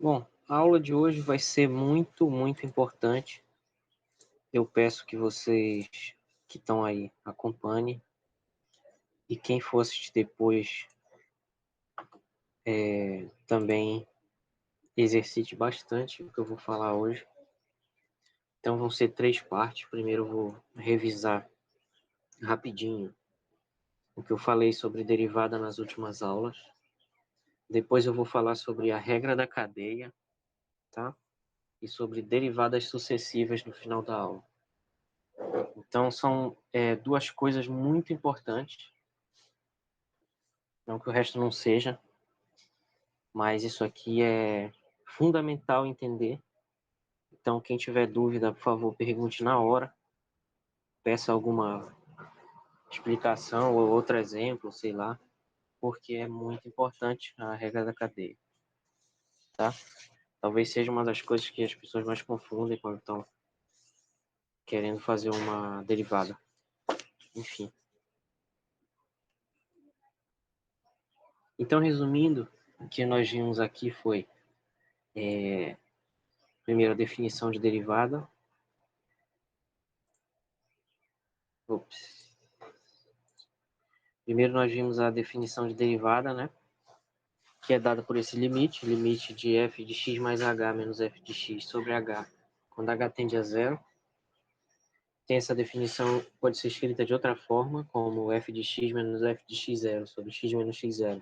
Bom, a aula de hoje vai ser muito, muito importante. Eu peço que vocês que estão aí acompanhem e quem for assistir depois também exercite bastante o que eu vou falar hoje. Então vão ser 3 partes. Primeiro eu vou revisar rapidinho o que eu falei sobre derivada nas últimas aulas. Depois eu vou falar sobre a regra da cadeia, tá? E sobre derivadas sucessivas no final da aula. Então são duas coisas muito importantes. Não que o resto não seja, mas isso aqui é fundamental entender. Então, quem tiver dúvida, por favor, pergunte na hora. Peça alguma explicação ou outro exemplo, sei lá, porque é muito importante a regra da cadeia, tá? Talvez seja uma das coisas que as pessoas mais confundem quando estão querendo fazer uma derivada. Enfim. Então, resumindo, o que nós vimos aqui foi primeiro a definição de derivada. Ops. Primeiro nós vimos a definição de derivada, né? Que é dada por esse limite de f de x mais h menos f de x sobre h, quando h tende a zero. Tem essa definição, pode ser escrita de outra forma, como f de x menos f de x0 sobre x menos x0.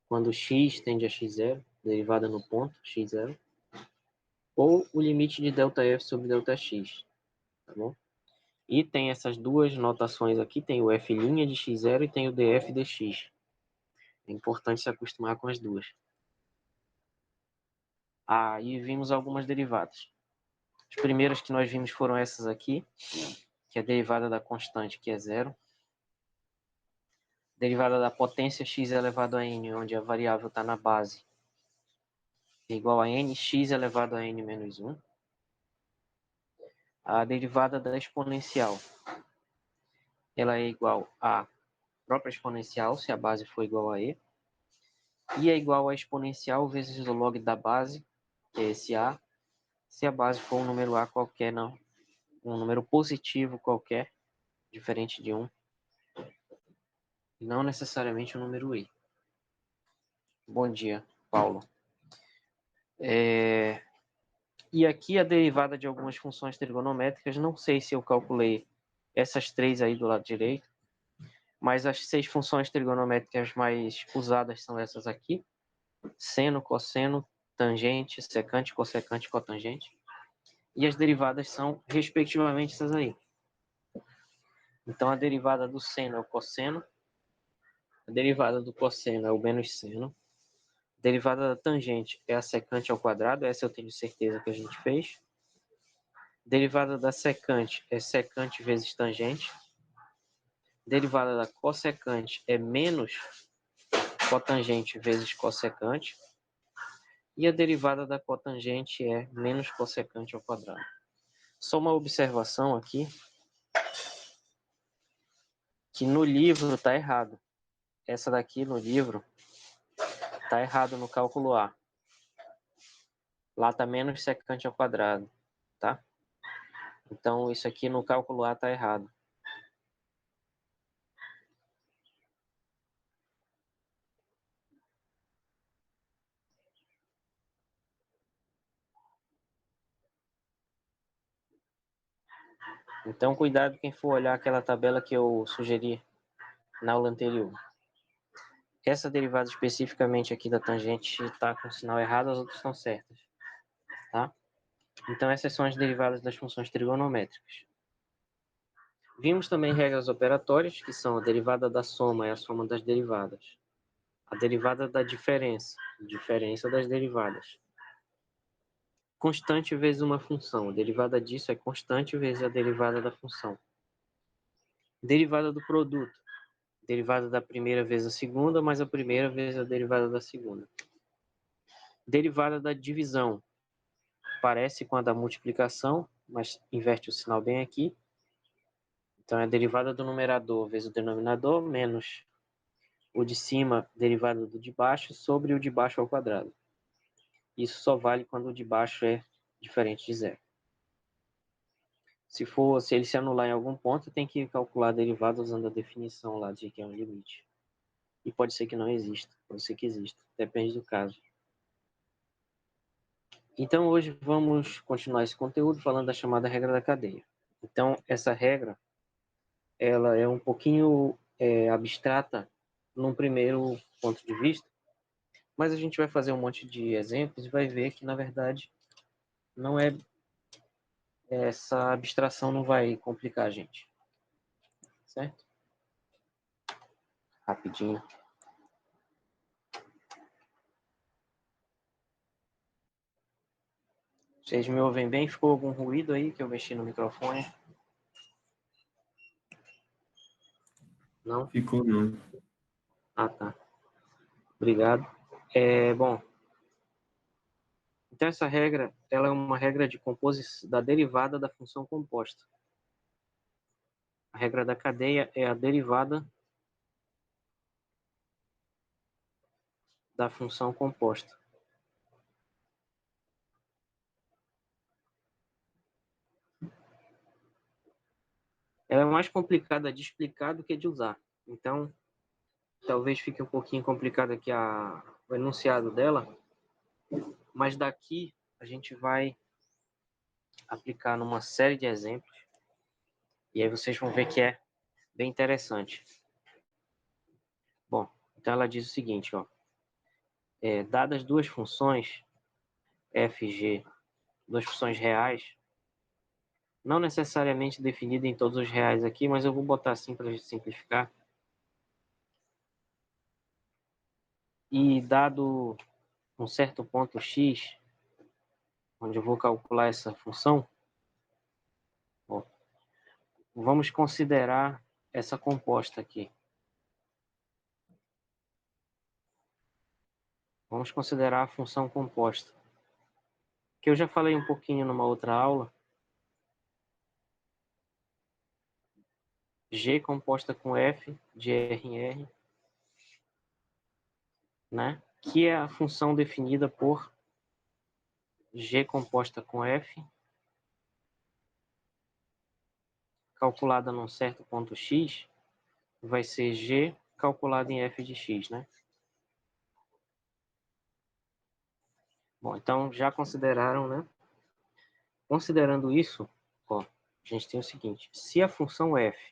Quando x tende a x0, derivada no ponto x0, ou o limite de ΔF sobre ΔX, tá bom? E tem essas duas notações aqui, tem o f' de x0 e tem o df dx. É importante se acostumar com as duas. Aí vimos algumas derivadas. As primeiras que nós vimos foram essas aqui, que é a derivada da constante, que é zero. Derivada da potência x elevado a n, onde a variável está na base, é igual a nx elevado a n menos 1. A derivada da exponencial, ela é igual à própria exponencial, se a base for igual a e. E é igual a exponencial vezes o log da base, que é esse a, se a base for um número a qualquer, não, um número positivo qualquer, diferente de 1, e não necessariamente um número i. Bom dia, Paulo. E aqui a derivada de algumas funções trigonométricas, não sei se eu calculei essas 3 aí do lado direito, mas as 6 funções trigonométricas mais usadas são essas aqui: seno, cosseno, tangente, secante, cossecante, cotangente. E as derivadas são, respectivamente, essas aí. Então, a derivada do seno é o cosseno, a derivada do cosseno é o menos seno, a derivada da tangente é a secante ao quadrado, essa eu tenho certeza que a gente fez. Derivada da secante é secante vezes tangente. Derivada da cossecante é menos cotangente vezes cossecante. E a derivada da cotangente é menos cossecante ao quadrado. Só uma observação aqui, que no livro está errado. Essa daqui no livro está errado no cálculo A. Lá está menos secante ao quadrado, tá? Então, isso aqui no cálculo A está errado. Então, cuidado quem for olhar aquela tabela que eu sugeri na aula anterior. Essa derivada especificamente aqui da tangente está com o sinal errado, as outras estão certas, tá? Então, essas são as derivadas das funções trigonométricas. Vimos também regras operatórias, que são a derivada da soma é a soma das derivadas. A derivada da diferença, diferença das derivadas. Constante vezes uma função. A derivada disso é constante vezes a derivada da função. Derivada do produto. Derivada da primeira vezes a segunda, mais a primeira vezes a derivada da segunda. Derivada da divisão. Parece com a da multiplicação, mas inverte o sinal bem aqui. Então, é a derivada do numerador vezes o denominador, menos o de cima, derivada do de baixo, sobre o de baixo ao quadrado. Isso só vale quando o de baixo é diferente de zero. Se ele se anular em algum ponto, tem que calcular a derivada usando a definição lá de que é um limite. E pode ser que não exista, pode ser que exista, depende do caso. Então hoje vamos continuar esse conteúdo falando da chamada regra da cadeia. Então essa regra, ela é um pouquinho abstrata num primeiro ponto de vista, mas a gente vai fazer um monte de exemplos e vai ver que na verdade não é essa abstração não vai complicar a gente, certo? Rapidinho. Vocês me ouvem bem? Ficou algum ruído aí que eu mexi no microfone? Não? Ficou não. Ah, tá. Obrigado. Bom, então essa regra, ela é uma regra de composição da derivada da função composta. A regra da cadeia é a derivada da função composta. Ela é mais complicada de explicar do que de usar. Então, talvez fique um pouquinho complicado aqui o enunciado dela, mas daqui a gente vai aplicar numa série de exemplos e aí vocês vão ver que é bem interessante. Bom, então ela diz o seguinte, ó, dadas duas funções f e g, duas funções reais, não necessariamente definida em todos os reais aqui, mas eu vou botar assim para simplificar. E dado um certo ponto x, onde eu vou calcular essa função, bom, vamos considerar essa composta aqui. Vamos considerar a função composta, que eu já falei um pouquinho numa outra aula. G composta com f de R em R, né? Que é a função definida por G composta com f, calculada num certo ponto x, vai ser G calculado em f de x, né? Bom, então já consideraram, né? Considerando isso, ó, a gente tem o seguinte: se a função f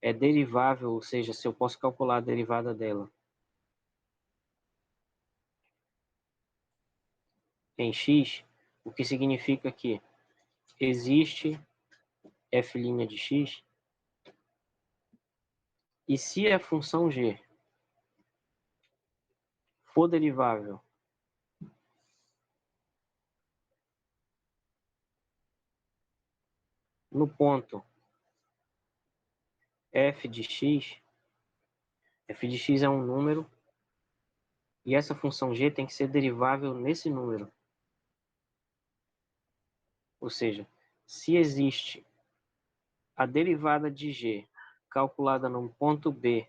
é derivável, ou seja, se eu posso calcular a derivada dela em x, o que significa que existe f' de x, e se a função g for derivável no ponto f de x, f de x é um número, e essa função g tem que ser derivável nesse número. Ou seja, se existe a derivada de g calculada num ponto B,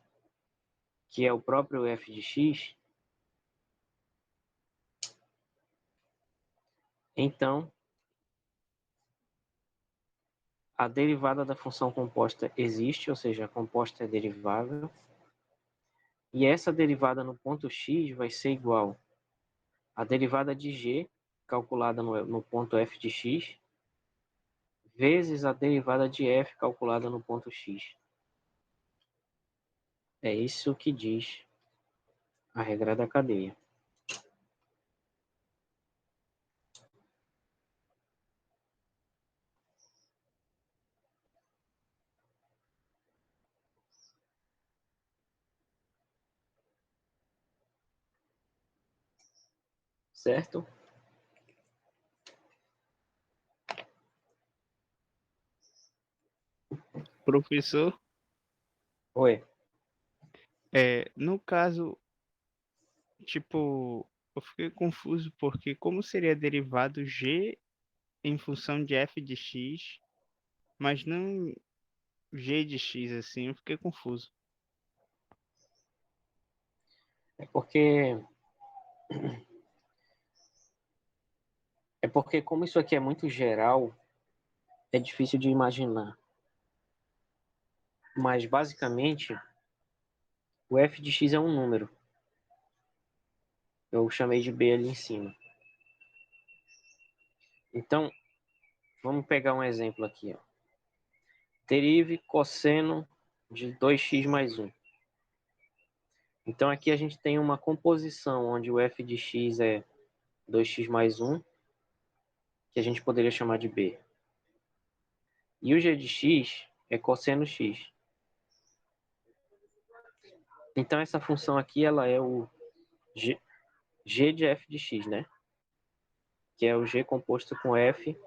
que é o próprio f de x, então a derivada da função composta existe, ou seja, a composta é derivável, e essa derivada no ponto x vai ser igual à derivada de g calculada no ponto f de x, vezes a derivada de f calculada no ponto x. É isso que diz a regra da cadeia. Certo? Professor, Oi. no caso, tipo, eu fiquei confuso porque como seria derivado g em função de f de x, mas não g de x assim, eu fiquei confuso. É porque É porque como isso aqui é muito geral, é difícil de imaginar. Mas basicamente, o f de x é um número. Eu chamei de b ali em cima. Então, vamos pegar um exemplo aqui. Ó. Derive cosseno de 2x mais 1. Então aqui a gente tem uma composição onde o f de x é 2x mais 1, que a gente poderia chamar de b. E o g de x é cosseno x. Então essa função aqui ela é o g de f de x, né? Que é o g composto com f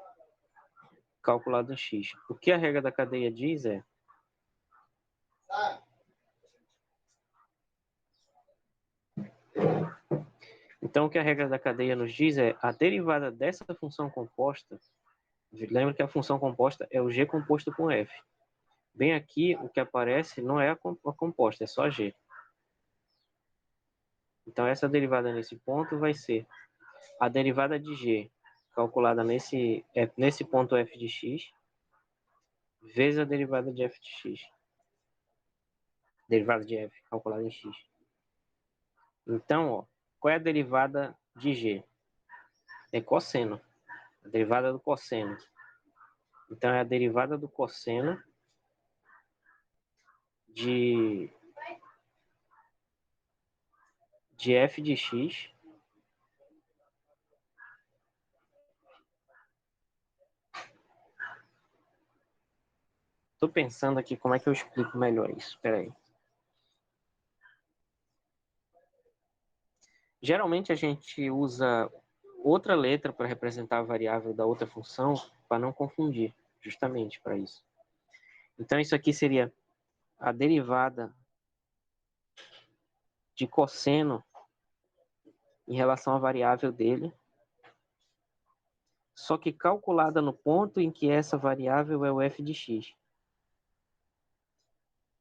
calculado em x. O que a regra da cadeia diz é então o que a regra da cadeia nos diz é a derivada dessa função composta. Lembra que a função composta é o g composto com f. Bem aqui, o que aparece não é a composta, é só g. Então, essa derivada nesse ponto vai ser a derivada de g, calculada nesse ponto f de x, vezes a derivada de f de x. Derivada de f, calculada em x. Então, ó, qual é a derivada de g? É cosseno. A derivada do cosseno. Então, é a derivada do cosseno de f de x Tô pensando aqui como é que eu explico melhor isso. Espera aí. Geralmente a gente usa outra letra para representar a variável da outra função para não confundir, justamente para isso. Então isso aqui seria a derivada de cosseno em relação à variável dele, só que calculada no ponto em que essa variável é o f de x.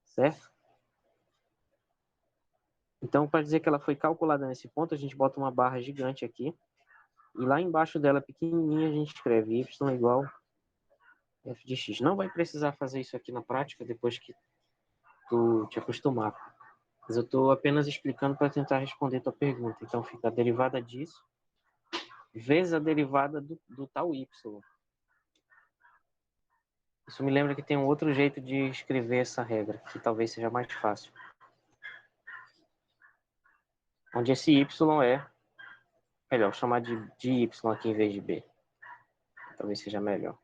Certo? Então, para dizer que ela foi calculada nesse ponto, a gente bota uma barra gigante aqui. E lá embaixo dela, pequenininha, a gente escreve y igual f de x. Não vai precisar fazer isso aqui na prática depois que tu te acostumar. Mas eu estou apenas explicando para tentar responder tua pergunta. Então, fica a derivada disso vezes a derivada do tal y. Isso me lembra que tem um outro jeito de escrever essa regra, que talvez seja mais fácil. Onde esse y é... Melhor, vou chamar de y aqui em vez de b. Talvez seja melhor.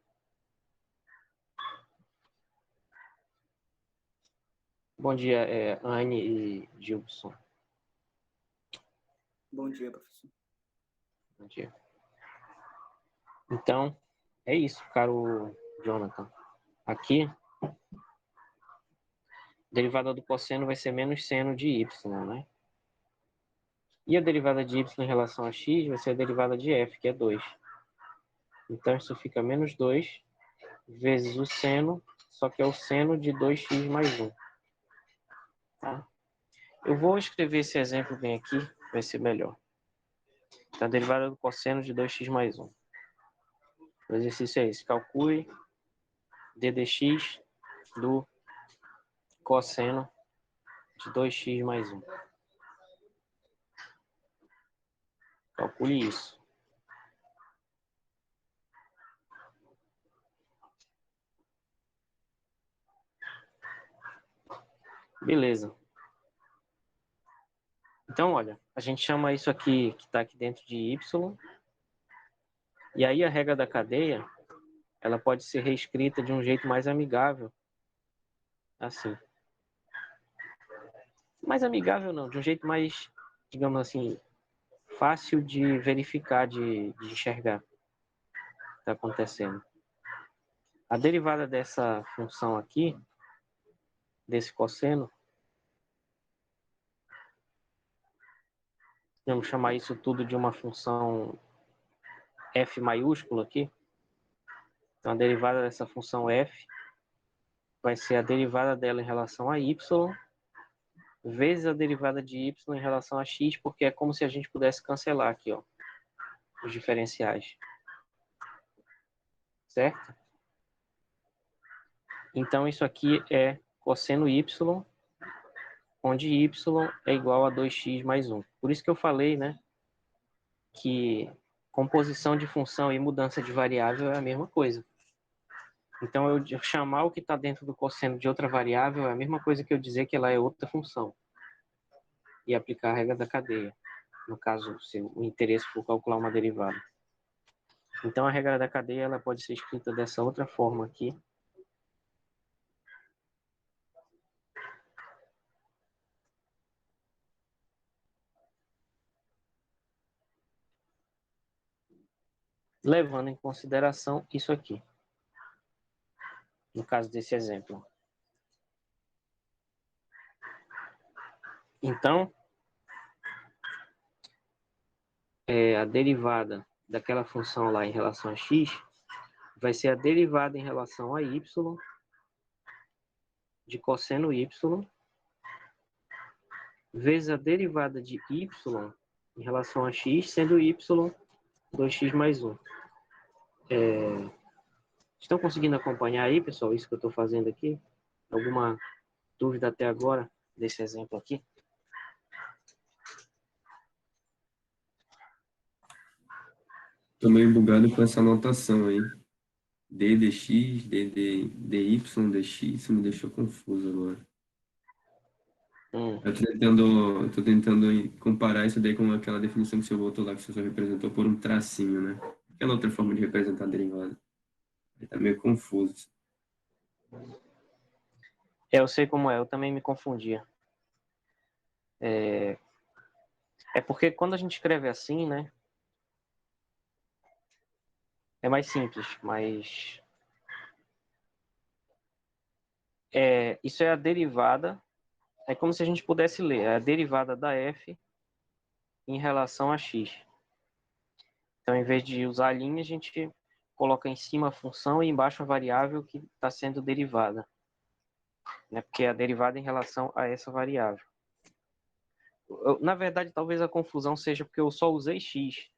Bom dia, Anne e Gilson. Bom dia, professor. Bom dia. Então, é isso, caro Jonathan. Aqui, a derivada do cosseno vai ser menos seno de y, né? E a derivada de y em relação a x vai ser a derivada de f, que é 2. Então, isso fica menos 2 vezes o seno, só que é o seno de 2x mais 1. Tá? Eu vou escrever esse exemplo bem aqui, vai ser melhor. Então, a derivada do cosseno de 2x mais 1. O exercício é esse. Calcule d dx do cosseno de 2x mais 1. Calcule isso. Beleza. Então, olha, a gente chama isso aqui, que está aqui dentro de y. E aí a regra da cadeia, ela pode ser reescrita de um jeito mais amigável. Assim. Mais amigável não, de um jeito mais, digamos assim, fácil de verificar, de enxergar o que está acontecendo. A derivada dessa função aqui, desse cosseno, vamos chamar isso tudo de uma função f maiúsculo aqui. Então, a derivada dessa função f vai ser a derivada dela em relação a y vezes a derivada de y em relação a x, porque é como se a gente pudesse cancelar aqui, ó, os diferenciais. certo? Então, isso aqui é cosseno y, onde y é igual a 2x mais 1. Por isso que eu falei, né, que composição de função e mudança de variável é a mesma coisa. Então, eu chamar o que está dentro do cosseno de outra variável é a mesma coisa que eu dizer que ela é outra função. E aplicar a regra da cadeia, no caso, se o interesse for calcular uma derivada. Então, a regra da cadeia ela pode ser escrita dessa outra forma aqui. Levando em consideração isso aqui. No caso desse exemplo. Então, a derivada daquela função lá em relação a x vai ser a derivada em relação a y de cosseno y vezes a derivada de y em relação a x, sendo y 2x mais 1. Estão conseguindo acompanhar aí, pessoal, isso que eu estou fazendo aqui? Alguma dúvida até agora desse exemplo aqui? Tô meio bugado com essa anotação aí. D dx, dy, dx, isso me deixou confuso agora. Eu tô tentando comparar isso daí com aquela definição que você botou lá, que você só representou por um tracinho, né? Aquela outra forma de representar a derivada. Aí tá meio confuso. Eu sei como é, eu também me confundia. É porque quando a gente escreve assim, né? É mais simples, mas isso é a derivada. É como se a gente pudesse ler a derivada da f em relação a x. Então, em vez de usar a linha, a gente coloca em cima a função e embaixo a variável que está sendo derivada, né? Porque é a derivada em relação a essa variável. Na verdade, talvez a confusão seja porque eu só usei x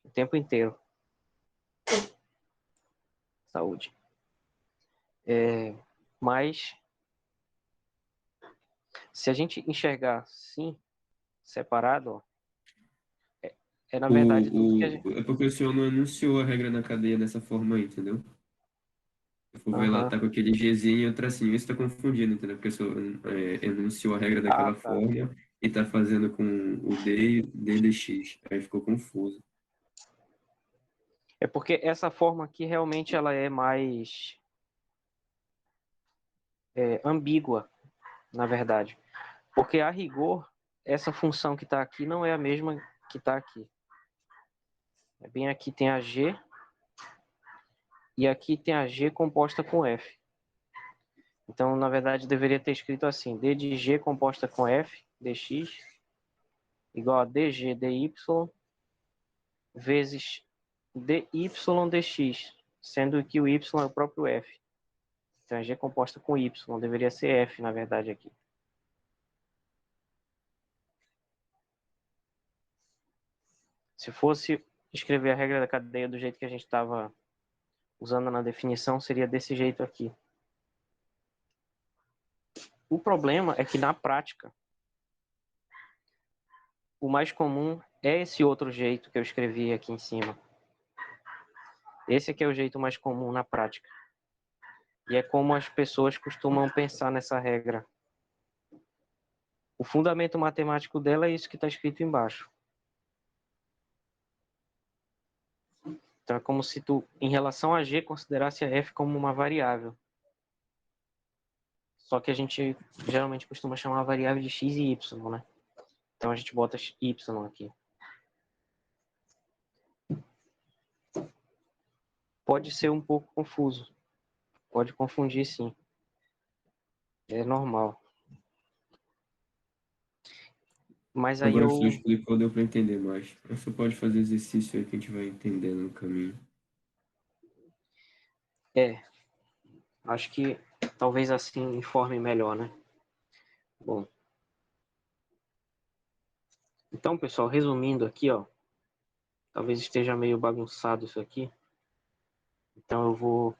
o tempo inteiro. Saúde. Mas, se a gente enxergar assim, separado, ó, na verdade tudo que a gente... É porque o senhor não enunciou a regra da cadeia dessa forma aí, entendeu? Se for ver lá, Aham. tá com aquele Gzinho e o tracinho. Isso tá confundindo, entendeu? Porque o senhor enunciou a regra Ah, daquela tá. forma e tá fazendo com o D, D dx. Aí ficou confuso. É porque essa forma aqui realmente ela é mais ambígua, na verdade. Porque, a rigor, essa função que está aqui não é a mesma que está aqui. Bem aqui tem a g, e aqui tem a g composta com f. Então, na verdade, deveria ter escrito assim, d de g composta com f, dx, igual a dg dy, vezes dy dx, sendo que o y é o próprio f. Então, a g composta com y, deveria ser f, na verdade, aqui. Se fosse escrever a regra da cadeia do jeito que a gente estava usando na definição, seria desse jeito aqui. O problema é que, na prática, o mais comum é esse outro jeito que eu escrevi aqui em cima. Esse aqui é o jeito mais comum na prática. E é como as pessoas costumam pensar nessa regra. O fundamento matemático dela é isso que está escrito embaixo. Então é como se tu, em relação a g, considerasse a f como uma variável. Só que a gente geralmente costuma chamar a variável de x e y, né? Então a gente bota y aqui. Pode ser um pouco confuso. Pode confundir, sim. É normal. Mas aí Agora que o senhor eu... explicou, deu para entender mais. Você pode fazer exercício aí que a gente vai entendendo no caminho. Acho que talvez assim informe melhor, né? Bom. Então, pessoal, resumindo aqui, ó. Talvez esteja meio bagunçado isso aqui. Então eu vou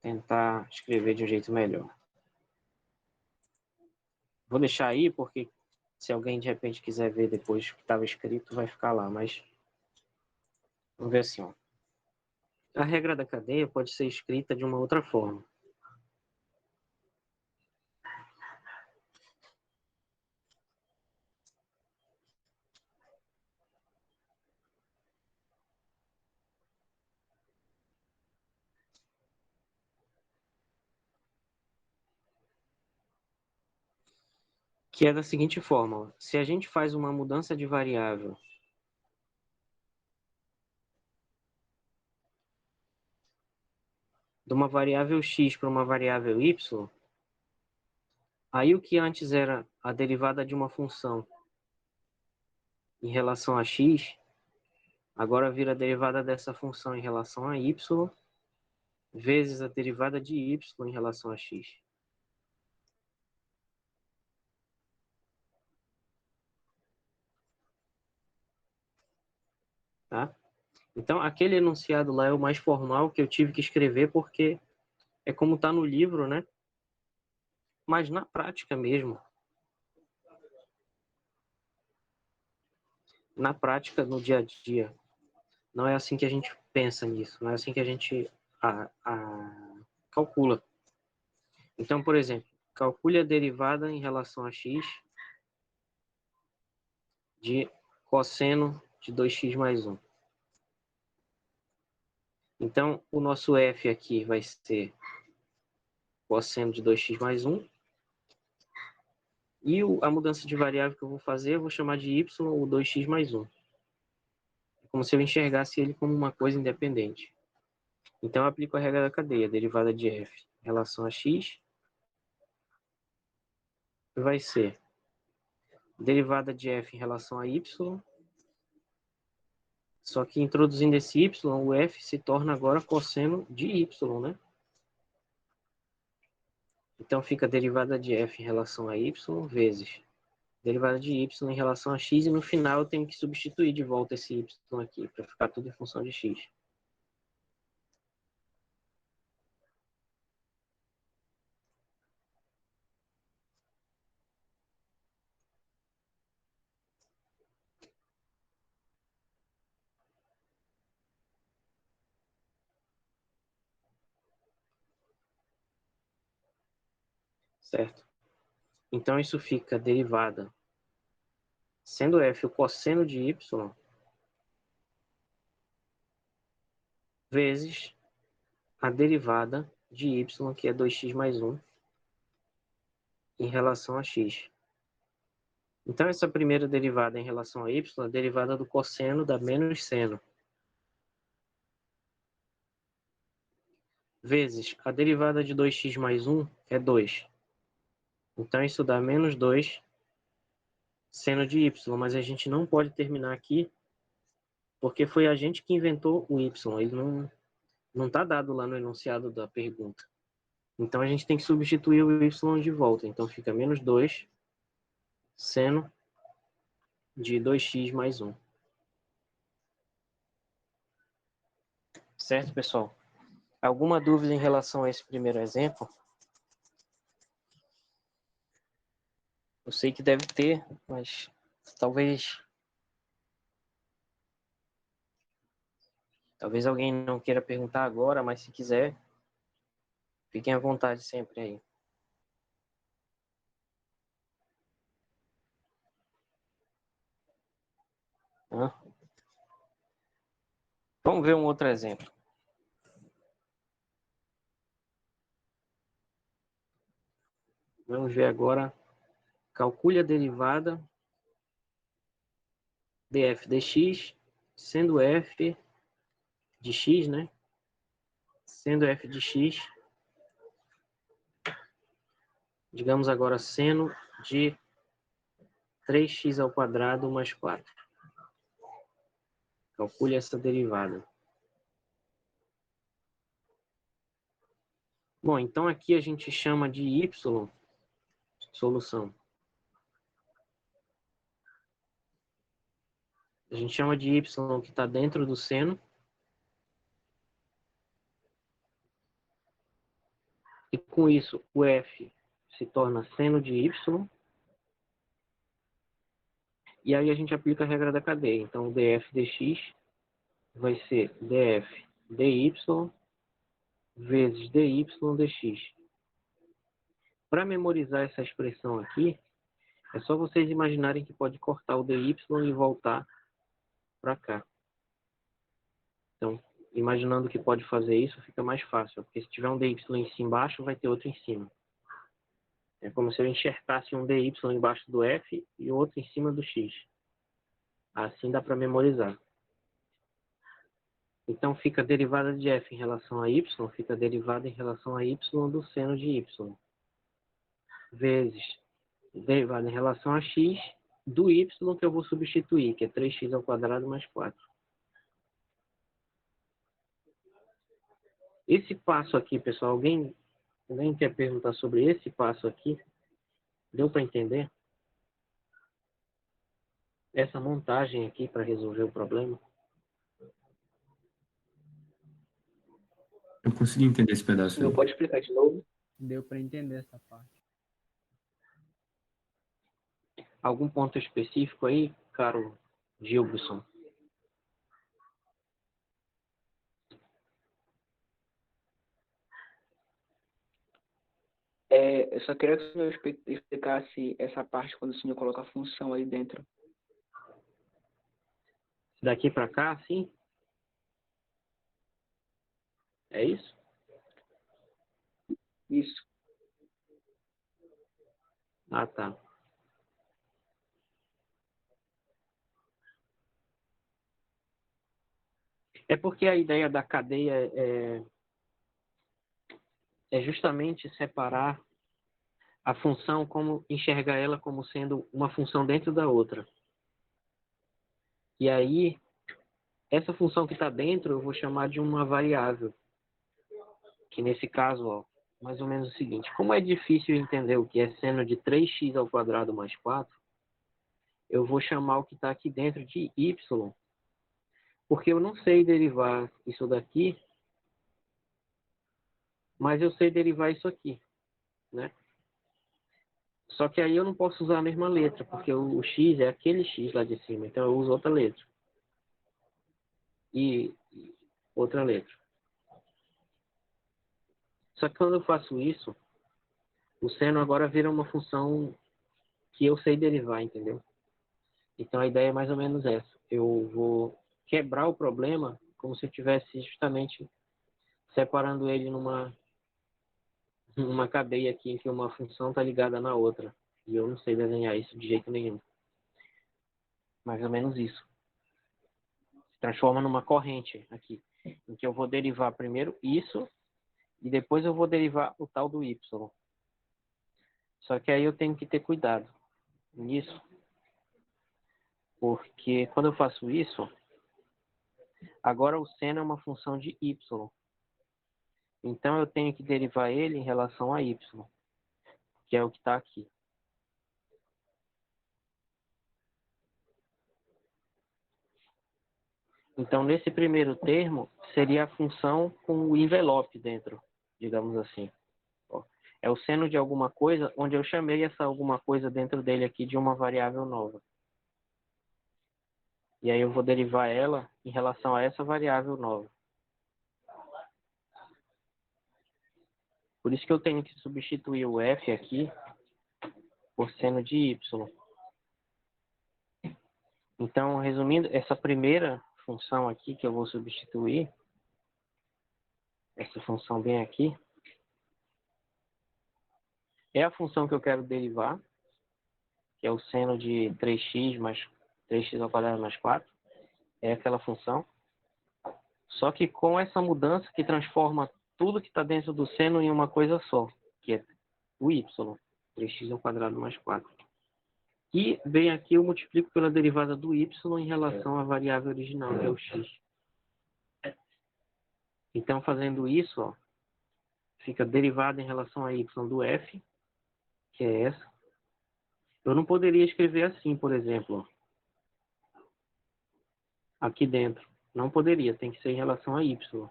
tentar escrever de um jeito melhor. Vou deixar aí porque se alguém de repente quiser ver depois o que estava escrito, vai ficar lá, mas vamos ver assim, ó. A regra da cadeia pode ser escrita de uma outra forma. Que é da seguinte forma, ó. Se a gente faz uma mudança de variável de uma variável x para uma variável y, aí o que antes era a derivada de uma função em relação a x, agora vira a derivada dessa função em relação a y, vezes a derivada de y em relação a x. Tá? Então, aquele enunciado lá é o mais formal que eu tive que escrever porque é como está no livro, né? Mas na prática mesmo, na prática, no dia a dia, não é assim que a gente pensa nisso, não é assim que a gente calcula. Então, por exemplo, calcule a derivada em relação a x de cosseno de 2x mais 1. Então, o nosso f aqui vai ser cosseno de 2x mais 1. E a mudança de variável que eu vou fazer, eu vou chamar de y ou 2x mais 1. É como se eu enxergasse ele como uma coisa independente. Então, eu aplico a regra da cadeia. A derivada de f em relação a x vai ser derivada de f em relação a y, só que introduzindo esse y, o f se torna agora cosseno de y, né? Então, fica a derivada de f em relação a y vezes derivada de y em relação a x, e no final eu tenho que substituir de volta esse y aqui, para ficar tudo em função de x. Certo? Então, isso fica derivada, sendo f o cosseno de y, vezes a derivada de y, que é 2x mais 1, em relação a x. Então, essa primeira derivada em relação a y é a derivada do cosseno da menos seno, vezes a derivada de 2x mais 1 é 2. Então, isso dá menos 2 seno de y, mas a gente não pode terminar aqui, porque foi a gente que inventou o y, ele não está dado lá no enunciado da pergunta. Então, a gente tem que substituir o y de volta. Então, fica menos 2 seno de 2x mais 1. Certo, pessoal? Alguma dúvida em relação a esse primeiro exemplo? Eu sei que deve ter, mas talvez alguém não queira perguntar agora, mas se quiser, fiquem à vontade sempre aí. Hã? Vamos ver um outro exemplo. Vamos ver agora. Calcule a derivada df dx, sendo f de x, né? Sendo f de x, digamos agora seno de 3x ao quadrado mais 4. Calcule essa derivada. Bom, então aqui a gente chama de y solução. A gente chama de y que está dentro do seno, com isso, o f se torna seno de y. E aí a gente aplica a regra da cadeia. Então, o df dx vai ser df dy vezes dy dx. Para memorizar essa expressão aqui, é só vocês imaginarem que pode cortar o dy e voltar para cá. Então, imaginando que pode fazer isso, fica mais fácil. Porque se tiver um dy em cima embaixo, vai ter outro em cima. É como se eu enxertasse um dy embaixo do f e outro em cima do x. Assim dá para memorizar. Então, fica a derivada de f em relação a y, fica a derivada em relação a y do seno de y. Vezes derivada em relação a x do y que eu vou substituir, que é 3x² mais 4. Esse passo aqui, pessoal, alguém quer perguntar sobre esse passo aqui? Deu para entender? Essa montagem aqui para resolver o problema? Eu consegui entender esse pedaço Não aí. pode explicar de novo? Deu para entender essa parte. Algum ponto específico aí, caro Gilberson? Eu só queria que o senhor explicasse essa parte quando o senhor coloca a função aí dentro. Daqui para cá, sim? É isso? Isso. Ah, tá. É porque a ideia da cadeia é justamente separar a função, como enxergar ela como sendo uma função dentro da outra. E aí, essa função que está dentro, eu vou chamar de uma variável. Que nesse caso, ó, mais ou menos o seguinte. Como é difícil entender o que é seno de 3x² mais 4, eu vou chamar o que está aqui dentro de y. Porque eu não sei derivar isso daqui, mas eu sei derivar isso aqui, né? Só que aí eu não posso usar a mesma letra, porque o x é aquele x lá de cima, então eu uso outra letra. E outra letra. Só que quando eu faço isso, o seno agora vira uma função que eu sei derivar, entendeu? Então a ideia é mais ou menos essa. Eu vou quebrar o problema como se eu estivesse justamente separando ele numa cadeia aqui em que uma função está ligada na outra. E eu não sei desenhar isso de jeito nenhum. Mais ou menos isso. Se transforma numa corrente aqui, em que eu vou derivar primeiro isso e depois eu vou derivar o tal do y. Só que aí eu tenho que ter cuidado nisso, porque quando eu faço isso, agora o seno é uma função de y. Então eu tenho que derivar ele em relação a y, que é o que está aqui. Então, nesse primeiro termo, seria a função com o envelope dentro, digamos assim. É o seno de alguma coisa onde eu chamei essa alguma coisa dentro dele aqui de uma variável nova. E aí eu vou derivar ela em relação a essa variável nova. Por isso que eu tenho que substituir o f aqui por seno de y. Então, resumindo, essa primeira função aqui que eu vou substituir, essa função bem aqui, é a função que eu quero derivar, que é o seno de 3x mais 3x² mais 4. É aquela função. Só que com essa mudança que transforma tudo que está dentro do seno em uma coisa só, que é o y, 3x² mais 4. E bem aqui eu multiplico pela derivada do y em relação à variável original, que é o x. Então, fazendo isso, ó, fica derivada em relação a y do f, que é essa. Eu não poderia escrever assim, por exemplo, ó, aqui dentro. Não poderia, tem que ser em relação a y.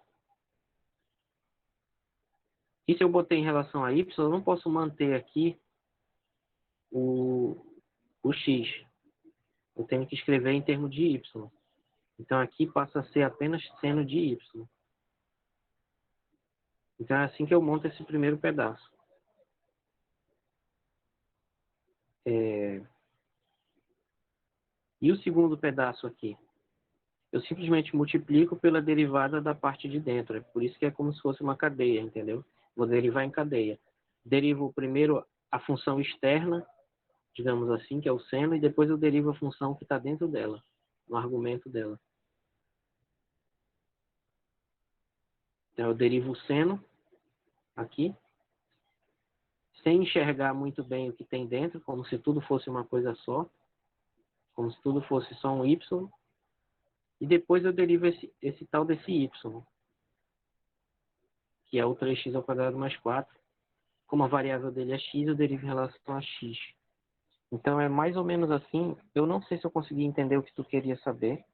E se eu botei em relação a y, eu não posso manter aqui o x. Eu tenho que escrever em termos de y. Então, aqui passa a ser apenas seno de y. Então, é assim que eu monto esse primeiro pedaço. E o segundo pedaço aqui? Eu simplesmente multiplico pela derivada da parte de dentro. É por isso que é como se fosse uma cadeia, entendeu? Vou derivar em cadeia. Derivo primeiro a função externa, digamos assim, que é o seno, e depois eu derivo a função que está dentro dela, no argumento dela. Então, eu derivo o seno aqui, sem enxergar muito bem o que tem dentro, como se tudo fosse uma coisa só, como se tudo fosse só um y, e depois eu derivo esse tal desse y, que é o 3x ao quadrado mais 4. Como a variável dele é x, eu derivo em relação a x. Então, é mais ou menos assim. Eu não sei se eu consegui entender o que tu queria saber.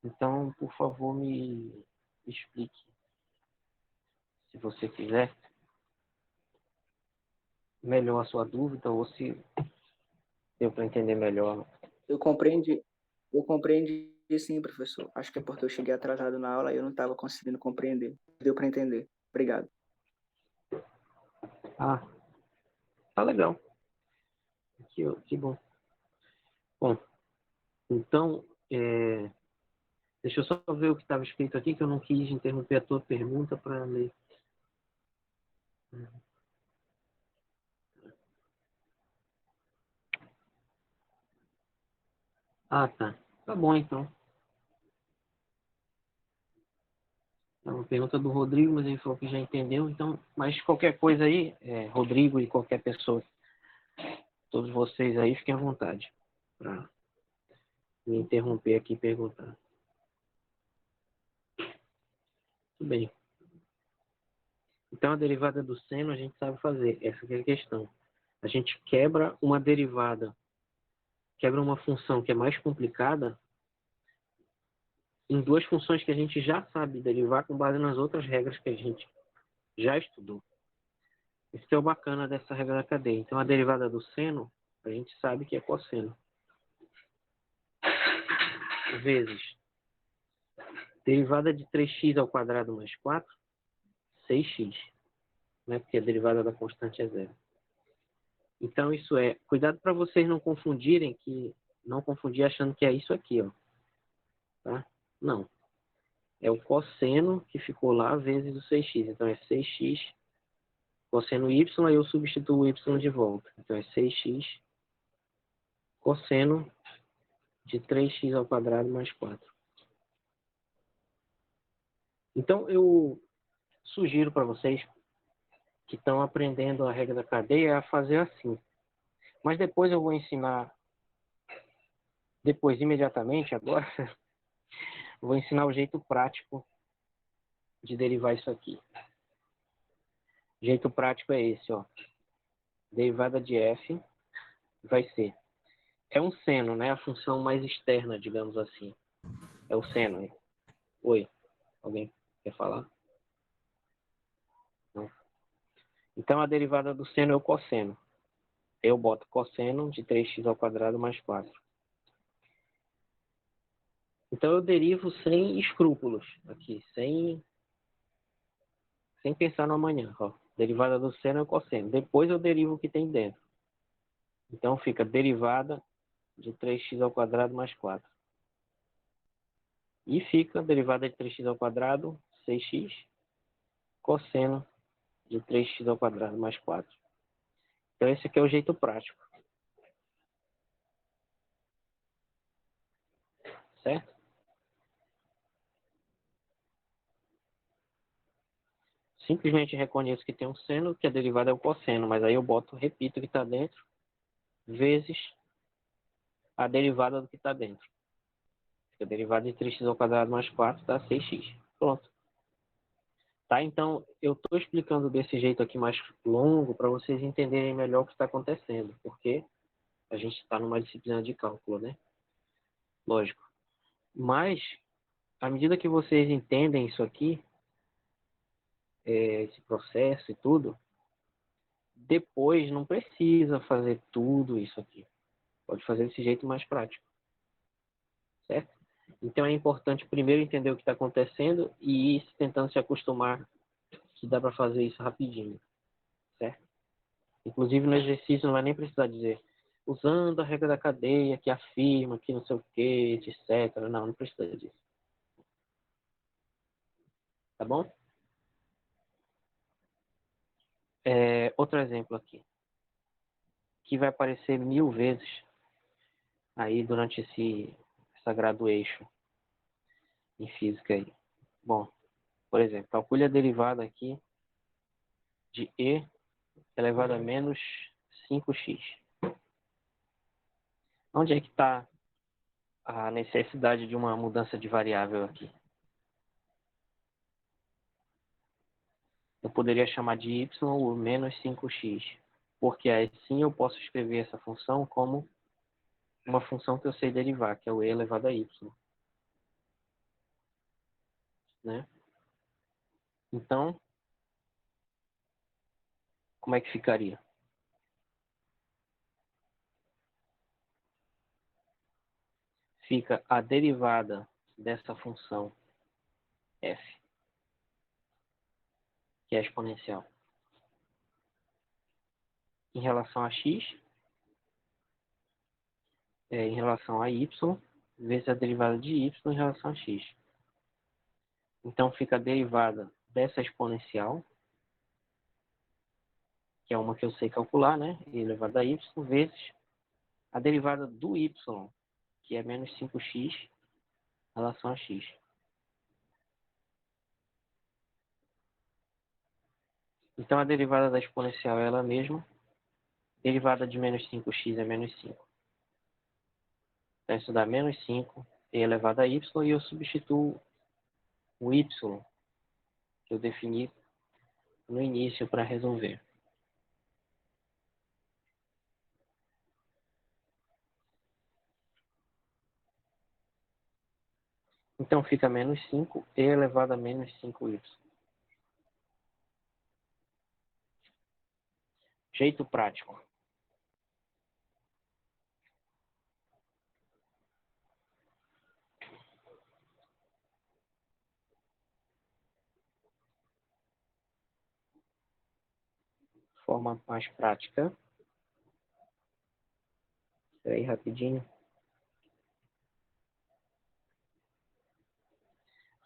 Então, por favor, me explique, se você quiser, melhor a sua dúvida, ou se deu para entender melhor. Eu compreendi sim, professor. Acho que é porque eu cheguei atrasado na aula e eu não estava conseguindo compreender. Deu para entender. Obrigado. Ah, tá legal. Que bom. Bom, então, deixa eu só ver o que estava escrito aqui, que eu não quis interromper a tua pergunta para ler. Ah, tá. Tá bom, então. É uma pergunta do Rodrigo, mas ele falou que já entendeu. Então, mas qualquer coisa aí, Rodrigo e qualquer pessoa, todos vocês aí, fiquem à vontade para me interromper aqui e perguntar. Tudo bem. Então, a derivada do seno a gente sabe fazer. Essa que é a questão. A gente quebra uma derivada, quebra uma função que é mais complicada em duas funções que a gente já sabe derivar com base nas outras regras que a gente já estudou. Isso que é o bacana dessa regra da cadeia. Então, a derivada do seno, a gente sabe que é cosseno. Vezes derivada de 3x ao quadrado mais 4, 6x. Né? Porque a derivada da constante é zero. Então, isso é... Cuidado para vocês não confundirem, não confundir achando que é isso aqui, ó. Tá? Não. É o cosseno que ficou lá vezes o 6x. Então, é 6x cosseno y, aí eu substituo o y de volta. Então, é 6x cosseno de 3x ao quadrado mais 4. Então, eu sugiro para vocês que estão aprendendo a regra da cadeia a fazer assim. Mas depois eu vou ensinar, imediatamente, agora, vou ensinar o jeito prático de derivar isso aqui. O jeito prático é esse, ó. Derivada de f vai ser... É um seno, né? A função mais externa, digamos assim. É o seno. Oi, alguém quer falar? Não. Então, a derivada do seno é o cosseno. Eu boto cosseno de 3x ao quadrado mais 4. Então, eu derivo sem escrúpulos aqui, sem pensar no amanhã. Ó. Derivada do seno é o cosseno. Depois eu derivo o que tem dentro. Então, fica derivada de 3x ao quadrado mais 4. E fica derivada de 3x ao quadrado, 6x, cosseno de 3x ao quadrado mais 4. Então, esse aqui é o jeito prático. Certo? Simplesmente reconheço que tem um seno, que a derivada é o cosseno, mas aí eu repito o que está dentro, vezes a derivada do que está dentro. Fica derivada de 3x ao quadrado mais 4 dá 6x. Pronto. Tá? Então, eu estou explicando desse jeito aqui mais longo para vocês entenderem melhor o que está acontecendo, porque a gente está numa disciplina de cálculo, né? Lógico. Mas, à medida que vocês entendem isso aqui, esse processo e tudo, depois não precisa fazer tudo isso aqui. Pode fazer desse jeito mais prático, certo? Então é importante primeiro entender o que está acontecendo e ir tentando se acostumar que dá para fazer isso rapidinho, certo? Inclusive no exercício não vai nem precisar dizer usando a regra da cadeia que afirma que não sei o que, etc. Não precisa disso. Tá bom? Outro exemplo aqui, que vai aparecer 1000 vezes aí durante essa graduation em física aí. Bom, por exemplo, calcule a derivada aqui de e elevado a menos 5x. Onde é que está a necessidade de uma mudança de variável aqui? Eu poderia chamar de y o menos 5x, porque assim eu posso escrever essa função como uma função que eu sei derivar, que é o e elevado a y, né? Então, como é que ficaria? Fica a derivada dessa função f, que é exponencial, em relação a x, em relação a y, vezes a derivada de y em relação a x. Então, fica a derivada dessa exponencial, que é uma que eu sei calcular, né? E elevado a y, vezes a derivada do y, que é menos 5x em relação a x. Então, a derivada da exponencial é ela mesma. Derivada de menos 5x é menos 5. Então, isso dá menos 5 e elevado a y, e eu substituo o y que eu defini no início para resolver. Então, fica menos 5 e elevado a menos 5y. Jeito prático. Forma mais prática. Espera aí rapidinho.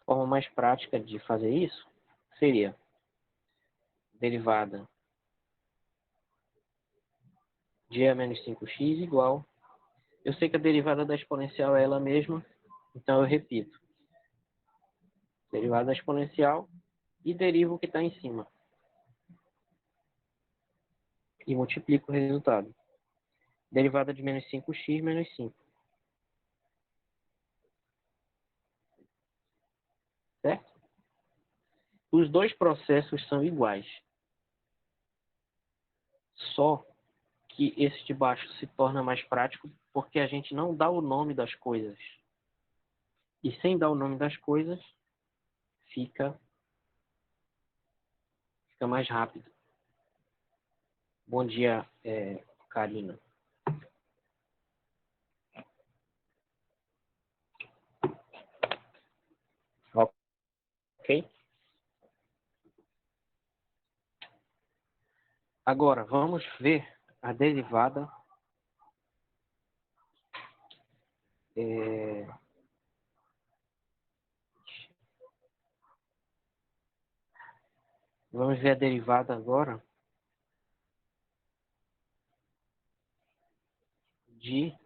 Forma mais prática de fazer isso seria derivada de e a menos 5x igual. Eu sei que a derivada da exponencial é ela mesma, então eu repito. Derivada da exponencial e derivo o que está em cima. E multiplico o resultado. Derivada de menos 5x menos 5. Certo? Os dois processos são iguais. Só que esse de baixo se torna mais prático porque a gente não dá o nome das coisas. E sem dar o nome das coisas, fica mais rápido. Bom dia, Karina. Ok? Agora, vamos ver a derivada Vamos ver a derivada agora de...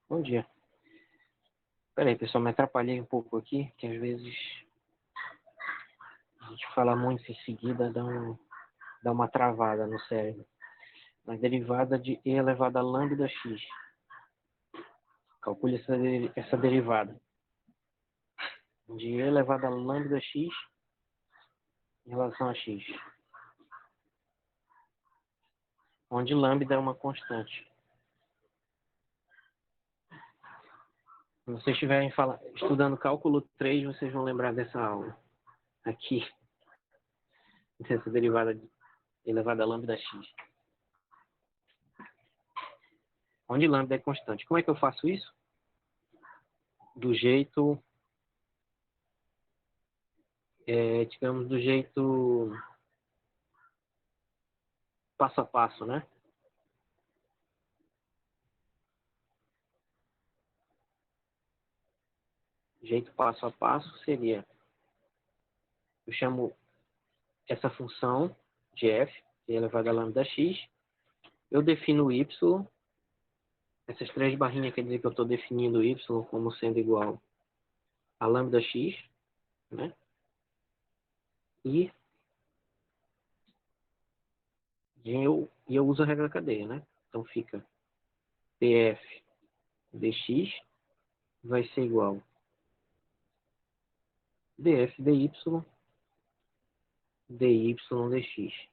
Bom dia. Espera aí, pessoal, me atrapalhei um pouco aqui, que às vezes a gente fala muito em seguida, dá uma travada no cérebro. A derivada de e elevado a lambda x. Calcule essa derivada. De e elevado a lambda x em relação a x. Onde lambda é uma constante. Se vocês estiverem estudando cálculo 3, vocês vão lembrar dessa aula. Aqui. essa derivada elevada a lambda x, onde lambda é constante. Como é que eu faço isso? Do jeito, digamos, do jeito passo a passo, né? Jeito passo a passo seria, eu chamo essa função de f, elevada a lambda x, eu defino o y, essas três barrinhas quer dizer que eu estou definindo o y como sendo igual a lambda x, né? E eu uso a regra cadeia, né? Então fica df dx vai ser igual df dy dy dx.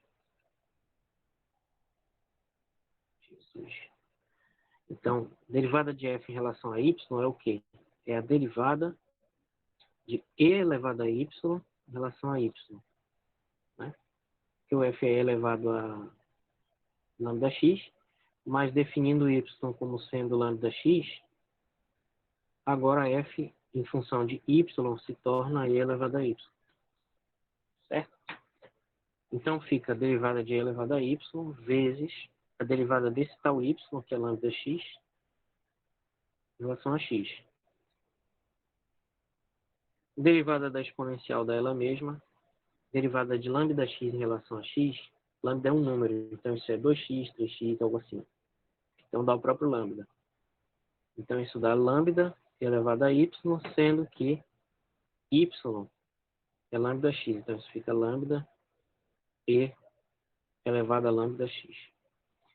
Jesus. Então, derivada de f em relação a y é o quê? É a derivada de e elevado a y em relação a y, né? Que o f é elevado a lambda x, mas definindo y como sendo lambda x, agora f em função de y se torna e elevado a y, certo? Então fica a derivada de e elevado a y vezes a derivada desse tal y, que é lambda x, em relação a x. Derivada da exponencial dela mesma, derivada de lambda x em relação a x, lambda é um número, então isso é 2x, 3x, algo assim. Então dá o próprio lambda. Então isso dá lambda elevado a y, sendo que y é lambda x. Então isso fica lambda e elevado a lambda x.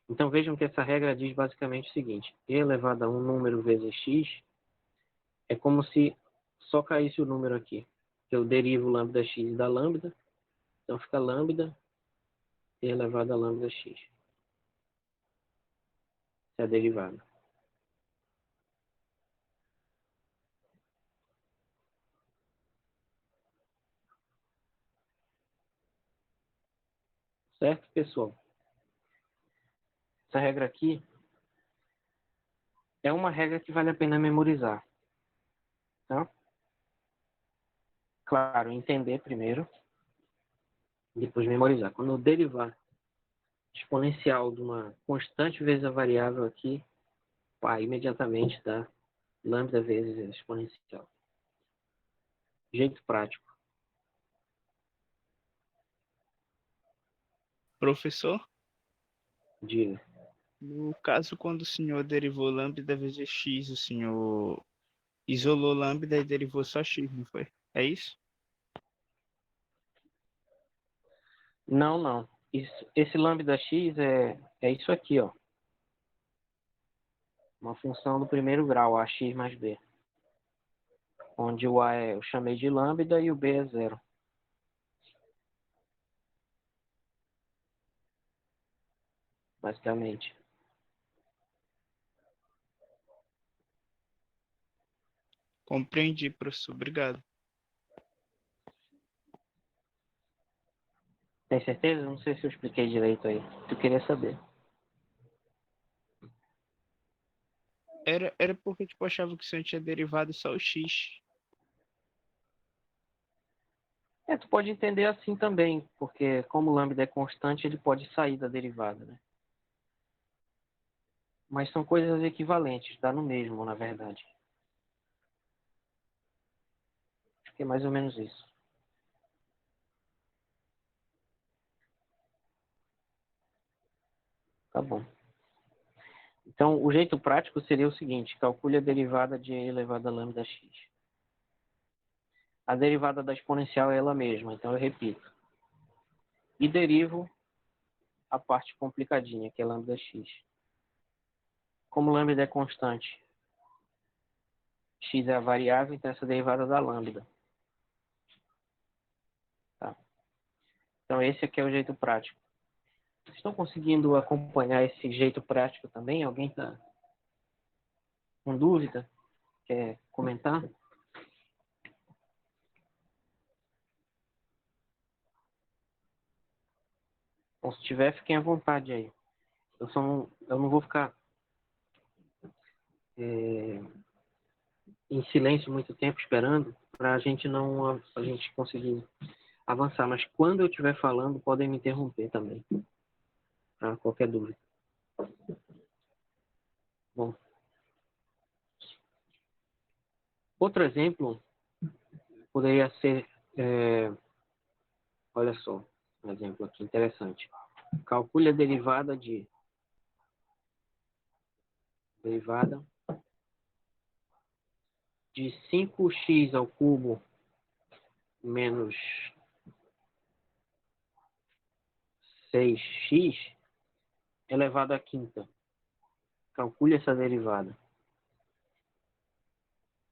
Então vejam que essa regra diz basicamente o seguinte: e elevado a um número vezes x é como se só caísse o número aqui. Eu derivo lambda x da lambda, então fica lambda e elevado a lambda x. Essa é a derivada. Certo, pessoal? Essa regra aqui é uma regra que vale a pena memorizar. Tá? Claro, entender primeiro, depois memorizar. Quando eu derivar exponencial de uma constante vezes a variável aqui, pá, imediatamente dá lambda vezes a exponencial. Jeito prático. Professor, Diga. no caso, quando o senhor derivou lambda vezes x, o senhor isolou lambda e derivou só x, não foi? É isso? Não, não. Esse lambda x é isso aqui, ó. Uma função do primeiro grau, ax mais b. Onde o a eu chamei de lambda e o b é zero. Basicamente. Compreendi, professor. Obrigado. Tem certeza? Não sei se eu expliquei direito aí. Tu queria saber. Era porque tipo, eu achava que o senhor tinha derivado só o x. Tu pode entender assim também, porque como o lambda é constante, ele pode sair da derivada, né? Mas são coisas equivalentes, dá no mesmo, na verdade. Acho que é mais ou menos isso. Tá bom. Então, o jeito prático seria o seguinte: calcule a derivada de e elevado a lambda x. A derivada da exponencial é ela mesma, então eu repito. E derivo a parte complicadinha, que é lambda x. Como lambda é constante, x é a variável, então essa derivada da lambda. Tá? Então esse aqui é o jeito prático. Vocês estão conseguindo acompanhar esse jeito prático também? Alguém está com dúvida? Quer comentar? Então, se tiver, fiquem à vontade aí. Eu não vou ficar em silêncio muito tempo esperando para a gente conseguir avançar. Mas quando eu estiver falando, podem me interromper também, para qualquer dúvida. Bom, outro exemplo poderia ser, olha só, um exemplo aqui interessante. Calcule a derivada de 5x ao cubo menos 6x elevado à quinta. Calcule essa derivada.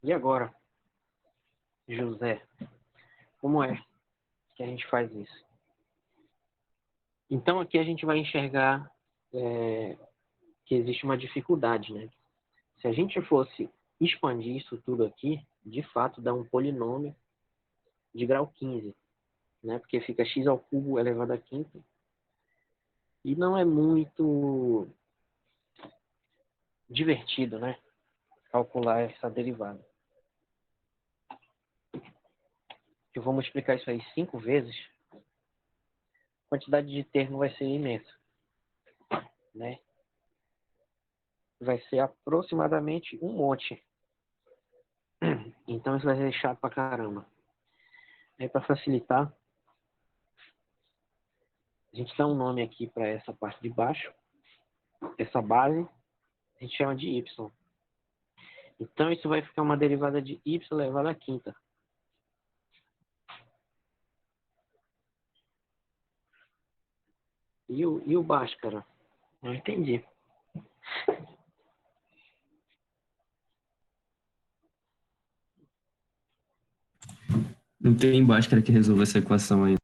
E agora, José, como é que a gente faz isso? Então, aqui a gente vai enxergar que existe uma dificuldade, né? Se a gente fosse expandir isso tudo aqui, de fato dá um polinômio de grau 15, né? Porque fica x ao cubo elevado à quinta. E não é muito divertido, né? Calcular essa derivada. Eu vou multiplicar isso aí 5 vezes. A quantidade de termo vai ser imensa, né? Vai ser aproximadamente um monte. Então isso vai ser chato pra caramba. Aí para facilitar, a gente dá um nome aqui para essa parte de baixo. Essa base a gente chama de y. Então isso vai ficar uma derivada de y elevado à quinta. E o Bhaskara? Não entendi. Não tem Bhaskara que resolva essa equação aí.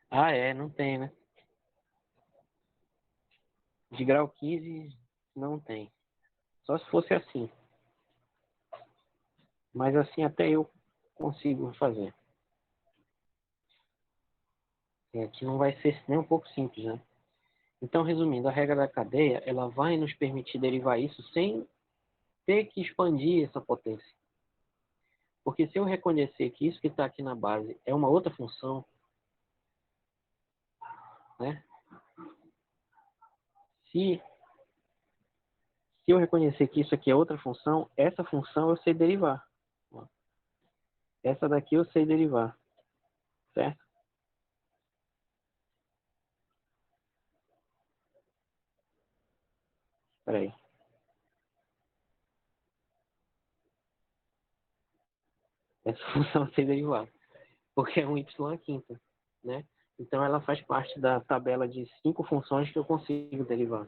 Ah, não tem, né? De grau 15 não tem. Só se fosse assim. Mas assim até eu consigo fazer. Aqui não vai ser nem um pouco simples, né? Então, resumindo, a regra da cadeia, ela vai nos permitir derivar isso sem ter que expandir essa potência. Porque se eu reconhecer que isso que está aqui na base é uma outra função, né? Se eu reconhecer que isso aqui é outra função, essa função eu sei derivar. Essa daqui eu sei derivar. Certo? Espera aí. Essa função eu sei derivar. Porque é um y à quinta, né? Então ela faz parte da tabela de 5 funções que eu consigo derivar.